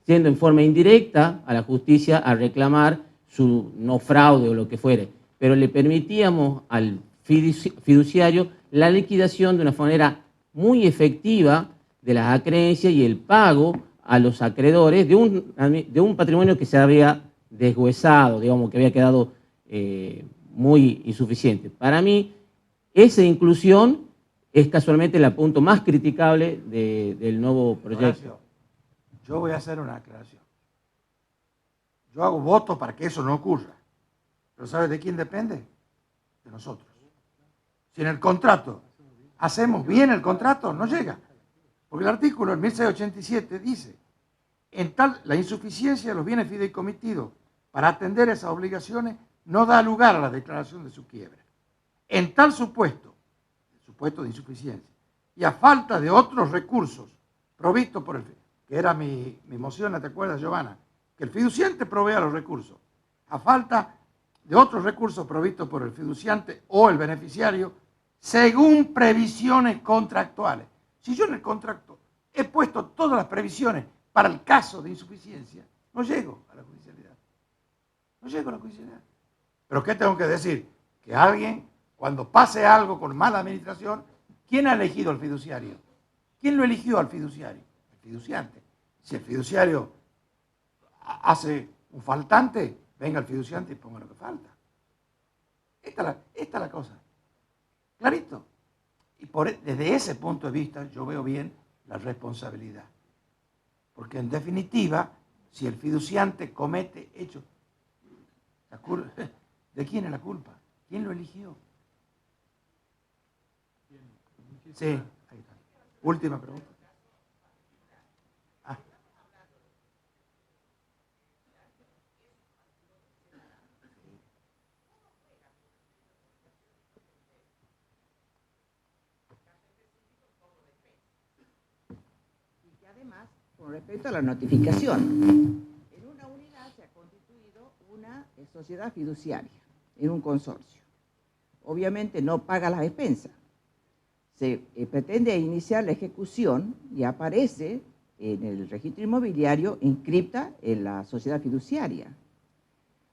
siendo en forma indirecta a la justicia a reclamar su no fraude o lo que fuere. Pero le permitíamos al fiduciario la liquidación de una manera muy efectiva de las acreencias y el pago a los acreedores de un patrimonio que se había deshuesado, digamos, que había quedado muy insuficiente. Para mí, esa inclusión es casualmente el punto más criticable del nuevo proyecto. Horacio, yo voy a hacer una aclaración. Yo hago voto para que eso no ocurra. Pero ¿sabes de quién depende? De nosotros. Si en el contrato hacemos bien el contrato, no llega. Porque el artículo 1687 dice, la insuficiencia de los bienes fideicomitidos para atender esas obligaciones no da lugar a la declaración de su quiebra. En tal supuesto, el supuesto de insuficiencia, y a falta de otros recursos provistos por que era mi moción, ¿te acuerdas, Giovanna? Que el fiduciante provea los recursos. A falta de otros recursos provistos por el fiduciante o el beneficiario, según previsiones contractuales. Si yo en el contrato he puesto todas las previsiones para el caso de insuficiencia, no llego a la judicialidad. No llego a la judicialidad. ¿Pero qué tengo que decir? Que alguien, cuando pase algo con mala administración, ¿Quién ha elegido al fiduciario? ¿Quién lo eligió al fiduciario? El fiduciante. Si el fiduciario hace un faltante, venga el fiduciante y ponga lo que falta. Esta es la cosa. Clarito. Y desde ese punto de vista yo veo bien la responsabilidad. Porque en definitiva, si el fiduciante comete hechos, ¿de quién es la culpa? ¿Quién lo eligió? Sí, ahí está. Última pregunta. Ah. Y que además, con respecto a la notificación, en una unidad se ha constituido una sociedad fiduciaria, en un consorcio. Obviamente no paga las expensas. Se pretende iniciar la ejecución y aparece en el registro inmobiliario inscripta en la sociedad fiduciaria.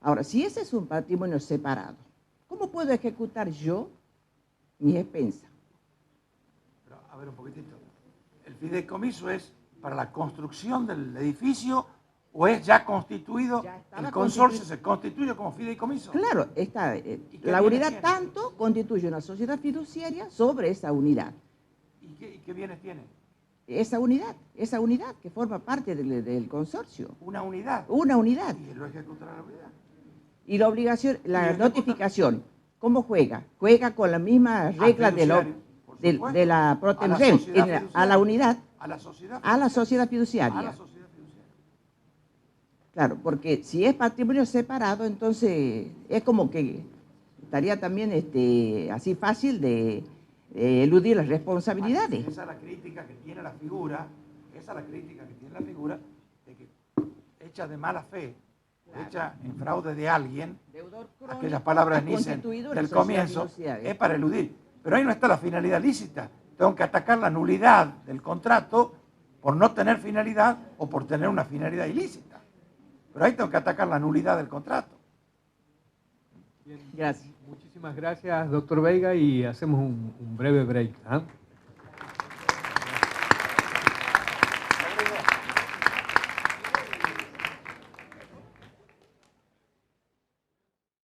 Ahora, si ese es un patrimonio separado, ¿cómo puedo ejecutar yo mis expensas? Pero, a ver un poquitito. ¿El fideicomiso es para la construcción del edificio o es ya constituido? Ya estaba ¿El consorcio se constituye como fideicomiso? Claro, está, la unidad tanto constituye una sociedad fiduciaria sobre esa unidad. ¿Y qué bienes tiene? Esa unidad que forma parte del consorcio. Una unidad. Una unidad. Y lo ejecutará la unidad. Y la obligación, ¿Y la el notificación, ¿cómo juega? Juega con la misma regla de fiduciario, por supuesto. la Protem A la Rem, sociedad a la fiduciaria. unidad, A la sociedad a la fiduciaria. sociedad A fiduciaria. la sociedad fiduciaria. Claro, porque si es patrimonio separado, entonces es como que estaría también así fácil de eludir las responsabilidades. Esa es la crítica que tiene la figura, de que hecha de mala fe, hecha en fraude de alguien, Deudor crónico, aquellas palabras ha dicen constituido una del sociedad comienzo, fiduciaria. es para eludir. Pero ahí no está la finalidad lícita. Tengo que atacar la nulidad del contrato por no tener finalidad o por tener una finalidad ilícita. Pero ahí tengo que atacar la nulidad del contrato. Gracias. Muchísimas gracias, doctor Veiga, y hacemos un breve break. ¿Ah?